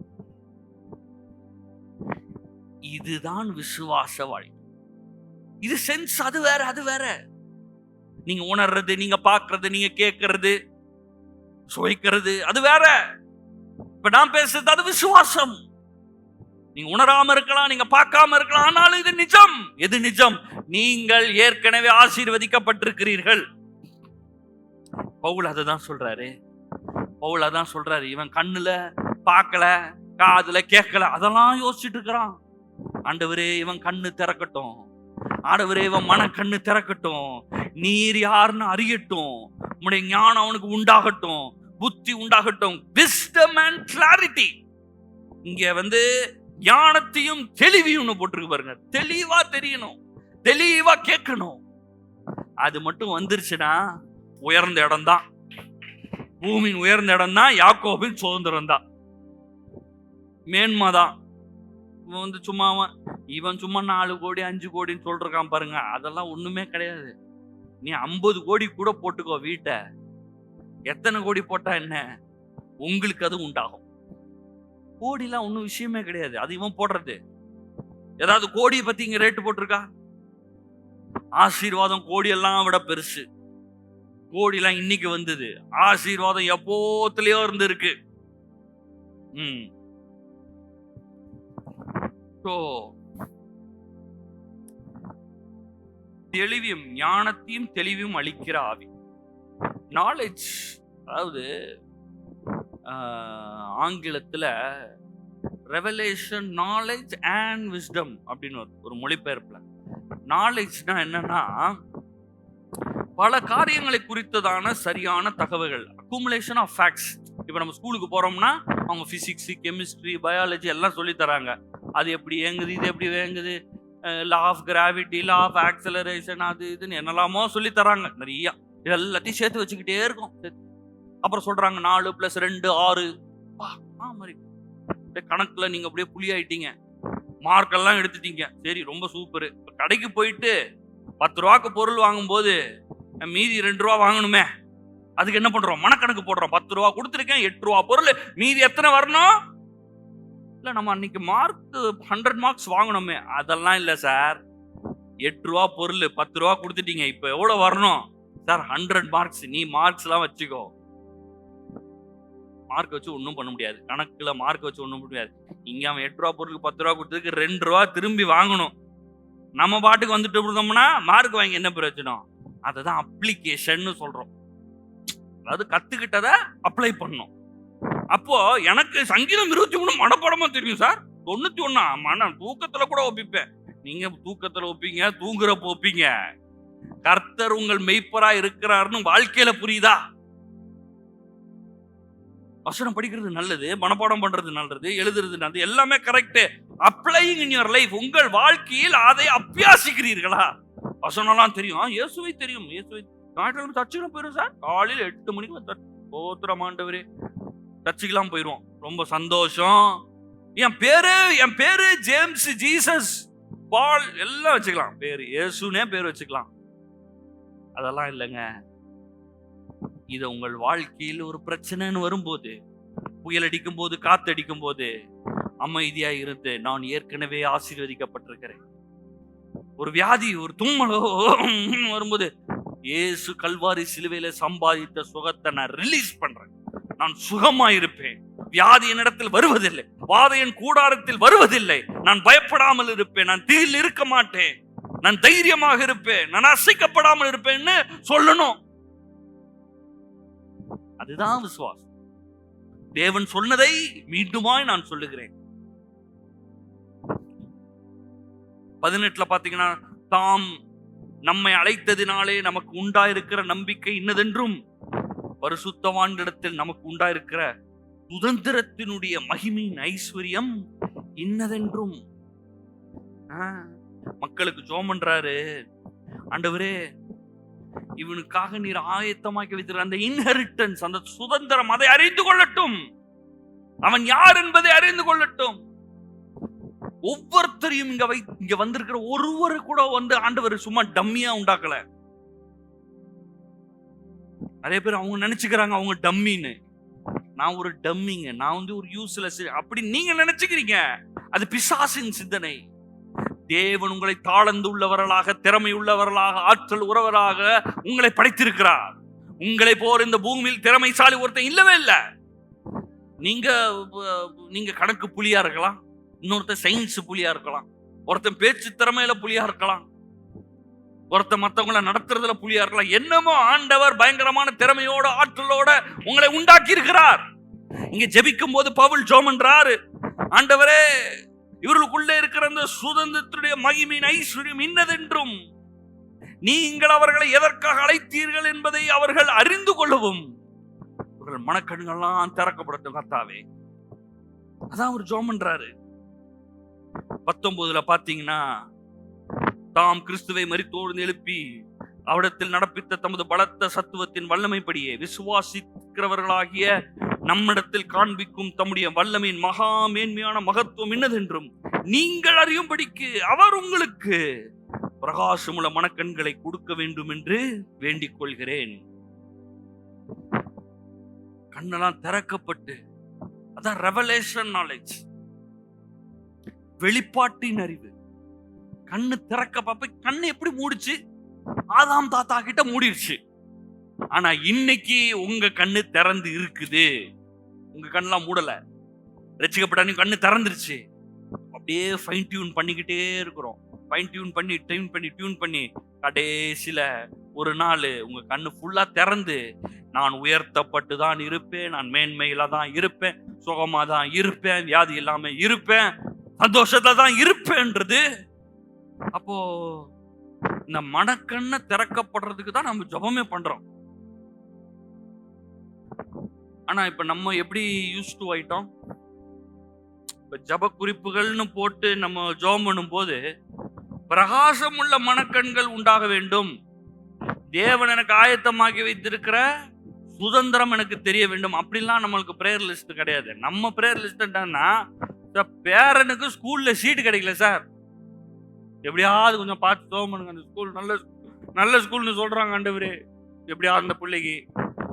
Speaker 1: இதுதான் விசுவாச வாழ்க்கை. இது சென்ஸ், அது வேற, அது வேற. நீங்க உணர்றது, நீங்க பார்க்கறது, நீங்க கேட்கறது, சுவைக்கிறது, அது வேற. இப்ப நான் பேசுறது அது விசுவாசம். நீங்க உணராம இருக்கலாம், நீங்க பார்க்காம இருக்கலாம், ஆனாலும் இது நிஜம். எது நிஜம்? நீங்கள் ஏற்கனவே ஆசீர்வதிக்கப்பட்டிருக்கிறீர்கள். பவுல் அதான் சொல்றாரு. பவுல் அதான் சொல்றாரு, இவன் கண்ணுல பார்க்கல, காதுல கேட்கல, அதெல்லாம் யோசிச்சுட்டு இருக்கிறான். ஆண்டவரே இவன் கண்ணு திறக்கட்டும், ஆண்டவரே இவன் மன கண்ணு திறக்கட்டும், நீர் யாருன்னு அறியட்டும், உம்முடைய ஞானம் அவனுக்கு உண்டாகட்டும், புத்தி உண்டாகட்டும். Wisdom and clarity. இங்க ஞானத்தையும் தெளிவையும் போட்டிருக்கு பாருங்க. தெளிவா தெரியணும், தெளிவா கேட்கணும். அது மட்டும் வந்துருச்சுன்னா உயர்ந்த இடம் தான், பூமியின் உயர்ந்த இடம் தான், யாக்கோபின் சுதந்திரம் தான், மேன்மைதான். இவன் வந்து சும்மா இவன் சும்மா 4 கோடி 5 கோடின்னு சொல்றான் பாருங்க, அதெல்லாம் ஒண்ணுமே கிடையாது. நீ 50 கோடி கூட போட்டுக்கோ வீட்டை, எத்தனை கோடி போட்டா என்ன, உங்களுக்கு அது உண்டாகும். கோடிலாம் ஒன்றும் விஷயமே கிடையாது, அது இவன் போடுறது. ஏதாவது கோடியை பத்தி இங்க ரேட்டு போட்டிருக்கா? ஆசீர்வாதம் கோடி எல்லாம் விட பெருசு. கோடிலாம் இன்னைக்கு வந்தது, ஆசீர்வாதம் எப்போத்துலயோ இருந்து இருக்கு. தெளிவையும் ஞானத்தையும் தெளிவையும் அளிக்கிற ஆவி. நாலேஜ், அதாவது ஆங்கிலத்துல ரெவலேஷன், நாலேஜ் அண்ட் விஸ்டம் அப்படின்னு ஒரு மொழிபெயர்ப்புல. நாலேஜ்னா என்னன்னா, பல காரியங்களை குறித்ததான சரியான தகவல்கள், அக்குமுலேஷன் ஆஃப் ஃபேக்ட்ஸ். இப்போ நம்ம ஸ்கூலுக்கு போறோம்னா அவங்க பிசிக்ஸ், கெமிஸ்ட்ரி, பயாலஜி எல்லாம் சொல்லி தராங்க. அது எப்படி இயங்குது, இது எப்படி இயங்குது, law of gravity, law of acceleration, அது இதுன்னு என்னெல்லாமோ சொல்லி தராங்க நிறைய. இது எல்லாத்தையும் சேர்த்து வச்சுக்கிட்டே இருக்கும். அப்புறம் சொல்றாங்க 4 + 2 6. மாதிரி கணக்குல நீங்க அப்படியே புலி ஆயிட்டீங்க, மார்க்கெல்லாம் எடுத்துட்டீங்க, சரி ரொம்ப சூப்பர். கடைக்கு போயிட்டு 10 ரூபாய்க்கு பொருள் வாங்கும்போது மீதி 2 ரூபா வாங்கணுமே, அதுக்கு என்ன பண்றோம், மனக்கணக்கு போடுறோம். 10 ரூபா கொடுத்துருக்கேன், 8 ரூபா பொருள், மீதி எத்தனை வரணும்? இல்ல நம்ம அன்னைக்கு மார்க் 100 மார்க்ஸ் வாங்கணுமே, அதெல்லாம் இல்ல சார், 8 ரூபா பொருள் 10 ரூபா கொடுத்துட்டீங்க, இப்ப எவ்வளவு வரணும் சார்? 100 மார்க்ஸ். நீ மார்க்ஸ் எல்லாம் வச்சுக்கோ, மார்க் வச்சு ஒன்றும் பண்ண முடியாது, கணக்குல மார்க் வச்சு ஒன்றும் முடியாது. இங்க அவன் 8 ரூபா பொருளுக்கு 10 ரூபா கொடுத்ததுக்கு 2 ரூபா திரும்பி வாங்கணும். நம்ம பாட்டுக்கு வந்துட்டு இருந்தோம்னா மார்க் வாங்கி என்ன பிரயோஜனம்? அதுதான் அப்ளிகேஷன் சொல்றோம். அதாவது கத்துக்கிட்டதை அப்ளை பண்ணும். அப்போ எனக்கு சங்கீதம் 23 மனப்பாடமா தெரியும் சார், 91 மன தூக்கத்துல கூட ஒப்பிப்பேன். நீங்க தூக்கத்துல ஒப்பீங்க, தூங்குறப்ப ஒப்பீங்க. கர்த்தர் உங்கள் மெய்ப்பரா இருக்கிறாருன்னு வாழ்க்கையில புரியுதா? வசனம் படிக்கிறது நல்லது, மனப்பாடம் பண்றது நல்லது, எழுதுறது நல்லது, எல்லாமே correct. Applying in your life, உங்கள் வாழ்க்கையில் அதை அபியாசிக்கிறீர்களா? வசனம்லாம் தெரியும், இயேசுவை தெரியும், இயேசுவை சர்ச்சுக்கு போயிடும் சார், காலையில் 8 மணிக்கு ஓத்திரம் ஆண்டவரே, சர்ச்சுக்கெல்லாம் போயிடுவோம், ரொம்ப சந்தோஷம். என் பேரு ஜேம்ஸ், ஜீசஸ், பால் எல்லாம் வச்சுக்கலாம், பேரு இயேசுனே பேர் வச்சுக்கலாம். அதெல்லாம் இல்லைங்க. இத உங்கள் வாழ்க்கையில் ஒரு பிரச்சனைன்னு வரும்போது, புயல் அடிக்கும் போது, காத்தடிக்கும் போது அமைதியா இருந்து, நான் ஏற்கனவே ஆசீர்வதிக்கப்பட்டிருக்கிறேன். ஒரு வியாதி, ஒரு தும்மலோ வரும்போது, இயேசு கல்வாரி சிலுவையில சம்பாதித்த சுகத்தை நான் ரிலீஸ் பண்றேன், நான் சுகமா இருப்பேன், வியாதி என்னிடத்தில் வருவதில்லை, வாதையின் கூடாரத்தில் வருவதில்லை, நான் பயப்படாமல் இருப்பேன், நான் தீயில் இருக்க மாட்டேன், நான் தைரியமாக இருப்பேன், நான் அசைக்கப்படாமல் இருப்பேன்னு சொல்லணும். அதுதான் விசுவாசம். தேவன் சொன்னதை மீண்டுமாய் நான் சொல்லுகிறேன். 18 பாத்தீங்கன்னா, தாம் நம்மை அழைத்ததினாலே நமக்கு உண்டாயிருக்கிற நம்பிக்கை இன்னதென்றும், பரிசுத்தவான்களிடத்தில் நமக்கு உண்டாயிருக்கிற சுதந்திரத்தினுடைய மகிமையின் ஐஸ்வர்யம் இன்னதென்றும். மக்களுக்கு ஜெபம் பண்றாரு, ஆண்டவரே இவனுக்காக நீர் ஆயத்தமாக்கி வைத்திருக்கிற அந்த இன்ஹெரிட்டன்ஸ், அந்த சுதந்திரம், அதை அறிந்து கொள்ளட்டும், அவன் யார் என்பதை அறிந்து கொள்ளட்டும். ஒவ்வொருத்தரையும் இங்க வந்திருக்கிற ஒருவரு கூட வந்து ஆண்டவர் சும்மா டம்மியா உண்டாக்கல. நிறைய பேர் அவங்க நினைச்சுக்கிறாங்க அவங்க டம்மின்னு. நான் ஒரு டம்மிங்க, நான் வந்து ஒரு யூஸ்லெஸ் அப்படி நீங்க நினைச்சுக்கிறீங்க. அது பிசாசின் சிந்தனை. தேவன் உங்களை தாழ்ந்து உள்ளவர்களாக, திறமை உள்ளவர்களாக, ஆற்றல் உறவராக உங்களை படைத்திருக்கிறார். உங்களை போற இந்த பூமியில் திறமைசாலி ஒருத்தன் இல்லவே இல்லை. நீங்க கணக்கு புலியா இருக்கலாம், இன்னொருத்தன் சயின்ஸ் புலியா இருக்கலாம், ஒருத்தன் பேச்சு திறமையில புலியா இருக்கலாம், ஒருத்தன் மற்றவங்களை நடத்துறதுல புலியா இருக்கலாம். என்னமோ ஆண்டவர் பயங்கரமான திறமையோட ஆற்றலோட உங்களை உண்டாக்கி இருக்கிறார். இங்க ஜெபிக்கும் போது பவுல் ஜெபம் பண்றாரு, ஆண்டவரே இவர்களுக்குள்ளே இருக்கிற அந்த சுதந்திரத்துடைய மகிமையின் ஐஸ்வர்யம் இன்னதென்றும், நீங்கள் அவர்களை எதற்காக அழைத்தீர்கள் என்பதை அவர்கள் அறிந்து கொள்ளவும் அவர்கள் மனக்கண்கள்லாம் திறக்கப்படட்டும் கர்த்தாவே. அதான் அவர் ஜெபம் பண்றாரு. 19 பாத்தீங்கன்னா, தாம் கிறிஸ்துவை மரித்தோடு எழுப்பி அவரிடத்தில் நடப்பித்த தமது பலத்த சத்துவத்தின் வல்லமைப்படியே விசுவாசிக்கிறவர்களாகிய நம்மிடத்தில் காண்பிக்கும் தம்முடைய வல்லமையின் மகா மேன்மையான மகத்துவம் என்னதென்றும் நீங்கள் அறியும்படிக்கு அவர் உங்களுக்கு பிரகாசமுள்ள மனக்கண்களை கொடுக்க வேண்டும் என்று வேண்டிக் கொள்கிறேன். கண்ணெல்லாம் திறக்கப்பட்டு, அதான் ரெவலேஷன் நாலேஜ், வெளிப்பாட்டின் அறிவு. கண்ணு திறக்க கண்ணு எப்படி மூடிச்சு? ஆதாம் தாத்தா கிட்ட மூடிடுச்சு. ஆனா இன்னைக்கு உங்க கண்ணு திறந்து இருக்குது. உங்க கண்ணெல்லாம் மூடல, ரட்சிக்கப்பட்ட கண்ணு திறந்துருச்சு. அப்படியே ஃபைன் டியூன் பண்ணிக்கிட்டே இருக்கிறோம். ஃபைன் டியூன் பண்ணி டியூன் பண்ணி கடைசியில ஒரு நாள் உங்க கண்ணு ஃபுல்லா திறந்து, நான் உயர்த்தப்பட்டு தான் இருப்பேன், நான் மேன்மையில தான் இருப்பேன், சுகமா தான் இருப்பேன், வியாதி இல்லாம இருப்பேன், சந்தோஷத்துல தான் இருப்பேன்றது. அப்போ இந்த மனக்கண்ணை திறக்கப்படுறதுக்கு தான் நம்ம ஜபமே பண்றோம். ஆனா இப்ப நம்ம எப்படி யூஸ் டு ஆயிட்டோம்? இப்ப ஜப குறிப்புகள்னு போட்டு நம்ம ஜெபம் பண்ணும் போது, பிரகாசம் உள்ள மனக்கண்கள் உண்டாக வேண்டும், தேவன் எனக்கு ஆயத்தமாக்கி வைத்திருக்கிற சுதந்திரம் எனக்கு தெரிய வேண்டும், அப்படிலாம் நம்மளுக்கு பிரேயர் லிஸ்ட் கிடையாது. நம்ம பிரேயர் லிஸ்ட் என்னன்னா, பேரனுக்கு ஸ்கூல்ல சீட்டு கிடைக்கல சார், எப்படியாவது கொஞ்சம் பார்த்து ஜெபம் பண்ணுங்க, அந்த ஸ்கூல் நல்ல ஸ்கூல்னு சொல்றாங்க ஆண்டவரே, எப்படியாவது அந்த பிள்ளைக்கு,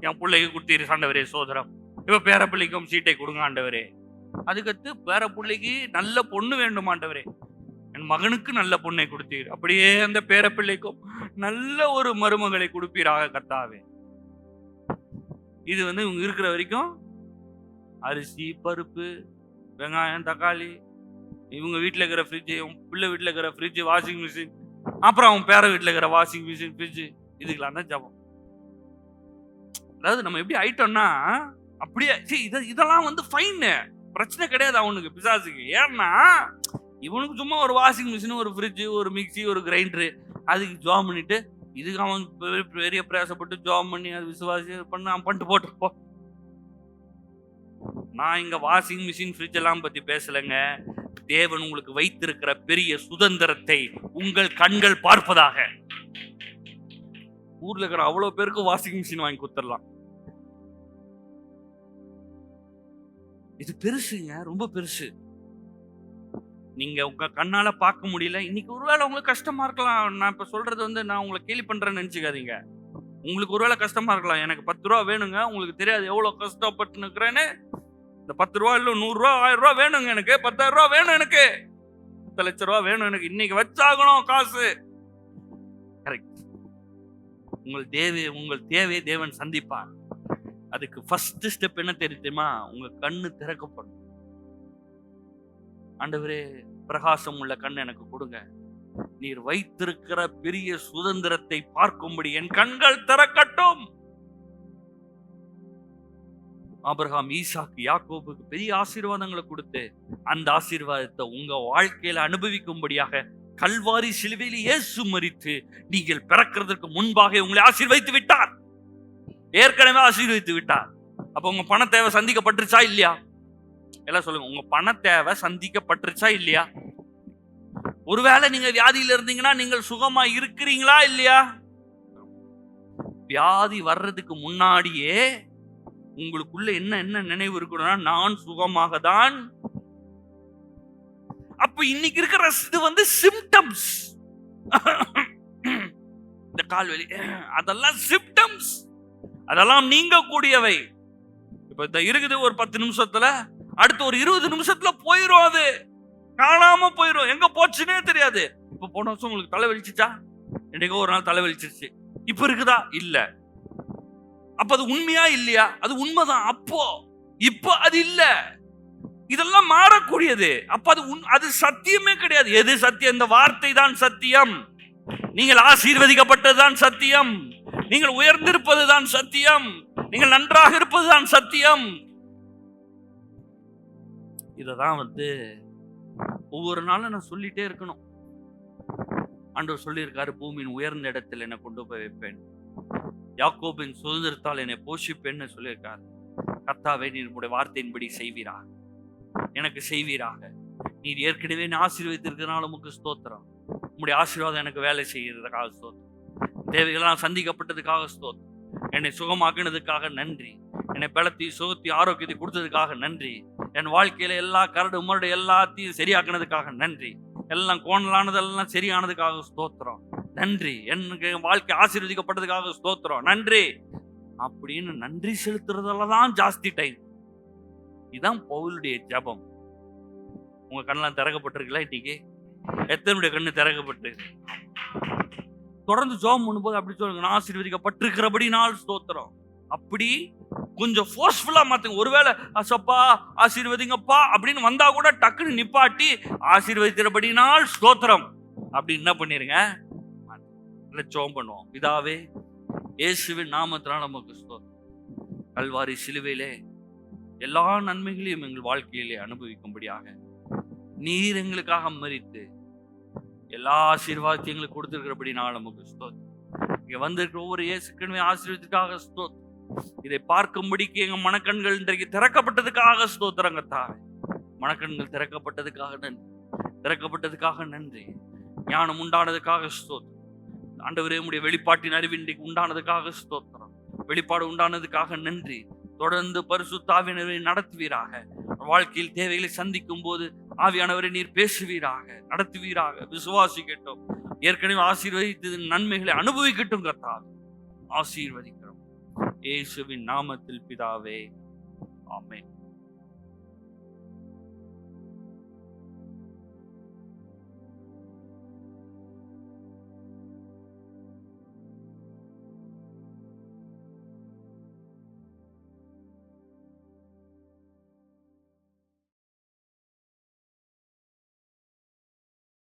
Speaker 1: என் பிள்ளைக்கு கொடுத்தீரு ஆண்டவரே சோதரம், இப்ப பேர பிள்ளைக்கும் சீட்டை கொடுங்க ஆண்டவரே, அதுக்கடுத்து பேர பிள்ளைக்கு நல்ல பொண்ணு வேண்டும் ஆண்டவரே, என் மகனுக்கு நல்ல பொண்ணை கொடுத்தீர், அப்படியே அந்த பேர பிள்ளைக்கும் நல்ல ஒரு மருமகளை கொடுப்பீராக கர்த்தாவே. இது இவங்க இருக்கிற வரைக்கும் அரிசி, பருப்பு, வெங்காயம், தக்காளி, இவங்க வீட்டில் இருக்கிற ஃப்ரிட்ஜு, பிள்ளை வீட்டில் இருக்கிற ஃப்ரிட்ஜு, வாஷிங் மிஷின், அப்புறம் அவன் பேர வீட்டில் இருக்கிற வாஷிங் மிஷின், ஃப்ரிட்ஜு, இதுக்கெல்லாம் தான் ஜபம். அதாவது நம்ம எப்படி ஆயிட்டோம்னா, அப்படியே இதெல்லாம் ஃபைன், பிரச்சனை கிடையாது அவனுக்கு, பிசாசுக்கு. ஏன்னா இவனுக்கு சும்மா ஒரு வாஷிங் மிஷின், ஒரு ஃப்ரிட்ஜு, ஒரு மிக்சி, ஒரு கிரைண்டரு, அதுக்கு ஜாம் பண்ணிட்டு, இதுக்கு அவன் பெரிய பிரயாசப்பட்டு ஜாம் பண்ணி அது விசுவாசி பண்ண அவன் பண்ணிட்டு போட்டு. நான் இங்க வாஷிங் மிஷின், ஃப்ரிட்ஜ் எல்லாம் பத்தி பேசலைங்க. தேவன் உங்களுக்கு வைத்திருக்கிற பெரிய சுதந்திரத்தை உங்கள் கண்கள் பார்ப்பதாக. ஊர்ல இருக்கிற அவ்வளவு பேருக்கு வாஷிங் மிஷின் வாங்கி கொடுத்துடலாம். இது பெருசுங்க, ரொம்ப பெருசு. நீங்க உங்க கண்ணால பார்க்க முடியல. இன்னைக்கு ஒருவேளை உங்களுக்கு கஷ்டமா இருக்கலாம். நான் இப்ப சொல்றது நான் உங்களை கேலி பண்றேன்னு நினைச்சுக்காதீங்க. உங்களுக்கு ஒருவேளை கஷ்டமா இருக்கலாம். எனக்கு 10 ரூபா வேணுங்க, உங்களுக்கு தெரியாது எவ்வளவு கஷ்டப்பட்டு நிக்கிறேன்னு. இந்த 10 ரூபா இல்ல 100 ரூபா 1000 ரூபா வேணுங்க, எனக்கு 10,000 ரூபா வேணும், எனக்கு 10 லட்சம் ரூபா வேணும், எனக்கு இன்னைக்கு வச்சாகணும் காசு. கரெக்ட். உங்கள் தேவையை தேவன் சந்திப்பார். அதுக்கு ஃபர்ஸ்ட் ஸ்டெப் என்ன தெரியுமா? உங்க கண்ணு திறக்கப்படும். ஆண்டவரே, பிரகாசம் உள்ள கண் எனக்கு கொடுங்க, நீர் வைத்திருக்கிற பெரிய சுதந்திரத்தை பார்க்கும்படி என் கண்கள் திறக்கட்டும். ஆபிரகாம், ஈசாக்கு, யாக்கோபுக்கு பெரிய ஆசீர்வாதங்களை கொடுத்து, அந்த ஆசீர்வாதத்தை உங்க வாழ்க்கையில அனுபவிக்கும்படியாக கல்வாரி சிலுவையில் இயேசு மரித்து நீங்கள் பிறக்கிறதுக்கு முன்பாக உங்களை ஆசீர்வதித்து விட்டார். ஏற்கனவே ஆசீர்வதித்து விட்டார். அப்ப உங்க பண தேவை சந்திக்கப்பட்டுருச்சா இல்லையா? எல்லாம் சொல்லுங்க, உங்க பண தேவை சந்திக்கப்பட்டுருச்சா இல்லையா? ஒருவேளை நீங்க வியாதியில இருந்தீங்கன்னா நீங்கள் சுகமா இருக்கிறீங்களா இல்லையா? வியாதி வர்றதுக்கு முன்னாடியே உங்களுக்குள்ள என்ன நினைவு இருக்கணும்னா, நான் சுகமாக தான். அப்ப இன்னைக்கு இருக்கிற இது சிம்டம்ஸ். இந்த கால்வலி, அதெல்லாம் சிம்டம்ஸ், அதெல்லாம் நீங்க கூடியவை. இப்ப இந்த இருக்குது ஒரு 10 நிமிஷத்துல, அடுத்து ஒரு 20 நிமிஷத்துல போயிரும், அது காணாம போயிரும், எங்க போச்சுன்னே தெரியாது. இப்ப போன வருஷம் உங்களுக்கு தலை வலிச்சுச்சா? என்னைக்கோ ஒரு நாள் தலை வலிச்சிருச்சு, இப்ப இருக்குதா? இல்ல. அப்ப அது உண்மையா இல்லையா? அது உண்மைதான் அப்போ, இப்ப அது இல்ல. இதெல்லாம் மாறக்கூடியது. அப்ப அது சத்தியமே கிடையாது. எது சத்தியம்? இந்த வார்த்தை தான் சத்தியம். நீங்கள் ஆசீர்வதிக்கப்பட்டதுதான் சத்தியம், நீங்கள் உயர்ந்திருப்பதுதான் சத்தியம், நீங்கள் நன்றாக இருப்பதுதான் சத்தியம். இததான் ஒவ்வொரு நாளும் நான் சொல்லிட்டே இருக்கணும். ஆண்டவர் சொல்லியிருக்காரு, பூமியின் உயர்ந்த இடத்தில் என்னை கொண்டு போய் வைப்பேன், யாக்கோபின் சுதந்திரத்தால் என்னை போஷிப்பேன்னு சொல்லியிருக்காரு. கர்த்தாவே, நீர் உம்முடைய வார்த்தையின்படி செய்வீராக, எனக்கு செய்வீராக. நீர் ஏற்கனவே என்னை ஆசீர்வதித்திருக்கிறதுனால உமக்கு ஸ்தோத்திரம். உம்முடைய ஆசீர்வாதம் எனக்கு வேலை செய்யறதுக்காக ஸ்தோத்திரம். தேவைகளால் சந்திக்கப்பட்டதுக்காக ஸ்தோத்திரம். என்னை சுகமாக்கினதுக்காக நன்றி. என்னை பலத்தை, சுகத்தை, ஆரோக்கியத்தை கொடுத்ததுக்காக நன்றி. என் வாழ்க்கையில எல்லா கரடு முரடு எல்லாத்தையும் சரியாக்குனதுக்காக நன்றி. எல்லாம் கோணலானதெல்லாம் சரியானதுக்காக ஸ்தோத்திரம். நன்றி. எனக்கு வாழ்க்கை ஆசீர்வதிக்கப்பட்டதுக்காக ஸ்தோத்திரம். நன்றி அப்படின்னு நன்றி செலுத்துறதுல தான் ஜாஸ்தி டைம். இதுதான் பவுலுடைய ஜெபம். உங்க கண்ணெல்லாம் திறக்கப்பட்டிருக்குல்ல இன்னைக்கு? எத்தனுடைய கண்ணு திறக்கப்பட்டிருக்கு? தொடர்ந்து ஜெபம் பண்ணும்போது அப்படி சொல்லுங்க, நான் ஆசீர்வதிக்கப்பட்டிருக்கிறபடினால் ஸ்தோத்திரம். அப்படி கொஞ்சம் ஃபோர்ஸ்ஃபுல்லா மாத்துங்க. ஒருவேளை அசப்பா ஆசீர்வதிங்கப்பா அப்படின்னு வந்தா கூட டக்குன்னு நிப்பாட்டி ஆசீர்வதிக்கிறபடினால் ஸ்தோத்திரம் அப்படி என்ன பண்ணிருங்க, ஜெபம் பண்ணுவோம். பிதாவே, இயேசுவின் நாமத்தினால் நமக்கு ஸ்தோத்திரம். கல்வாரி சிலுவையிலே எல்லா நன்மைகளையும் எங்கள் வாழ்க்கையிலே அனுபவிக்கும்படியாக நீர் எங்களுக்காக மரித்து எல்லா ஆசீர்வாதத்தையும் எங்களுக்கு கொடுத்திருக்கிறபடினால் நமக்கு ஸ்தோத்திரம். இங்க வந்திருக்கிற ஒவ்வொரு இயேசுக்கனுமே ஆசீர்வாதத்துக்காக ஸ்தோத்திரம். இதை பார்க்கும்படிக்கு எங்க மனக்கண்கள் இன்றைக்கு திறக்கப்பட்டதுக்காக ஸ்தோத்திரங்க தாவே. மனக்கண்கள் திறக்கப்பட்டதுக்காக நன்றி. திறக்கப்பட்டதுக்காக நன்றி. ஞானம் உண்டானதுக்காக ஸ்தோத்திரம். ஆண்டவரே, உம்முடைய வெளிப்பாட்டின் அறிவு இன்றைக்கு உண்டானதுக்காக ஸ்தோத்திரம். வெளிப்பாடு உண்டானதுக்காக நன்றி. தொடர்ந்து பரிசுத்த ஆவியானவரை நடத்துவீராக. வாழ்க்கையில் தேவைகளை சந்திக்கும் போது ஆவியானவரை நீர் பேசுவீராக, நடத்துவீராக. விசுவாசிக்கட்டும். ஏற்கனவே ஆசீர்வதித்தது நன்மைகளை அனுபவிக்கட்டும் கர்த்தாவே. ஆசீர்வதிக்கிறோம் இயேசுவின் நாமத்தில் பிதாவே, ஆமென்.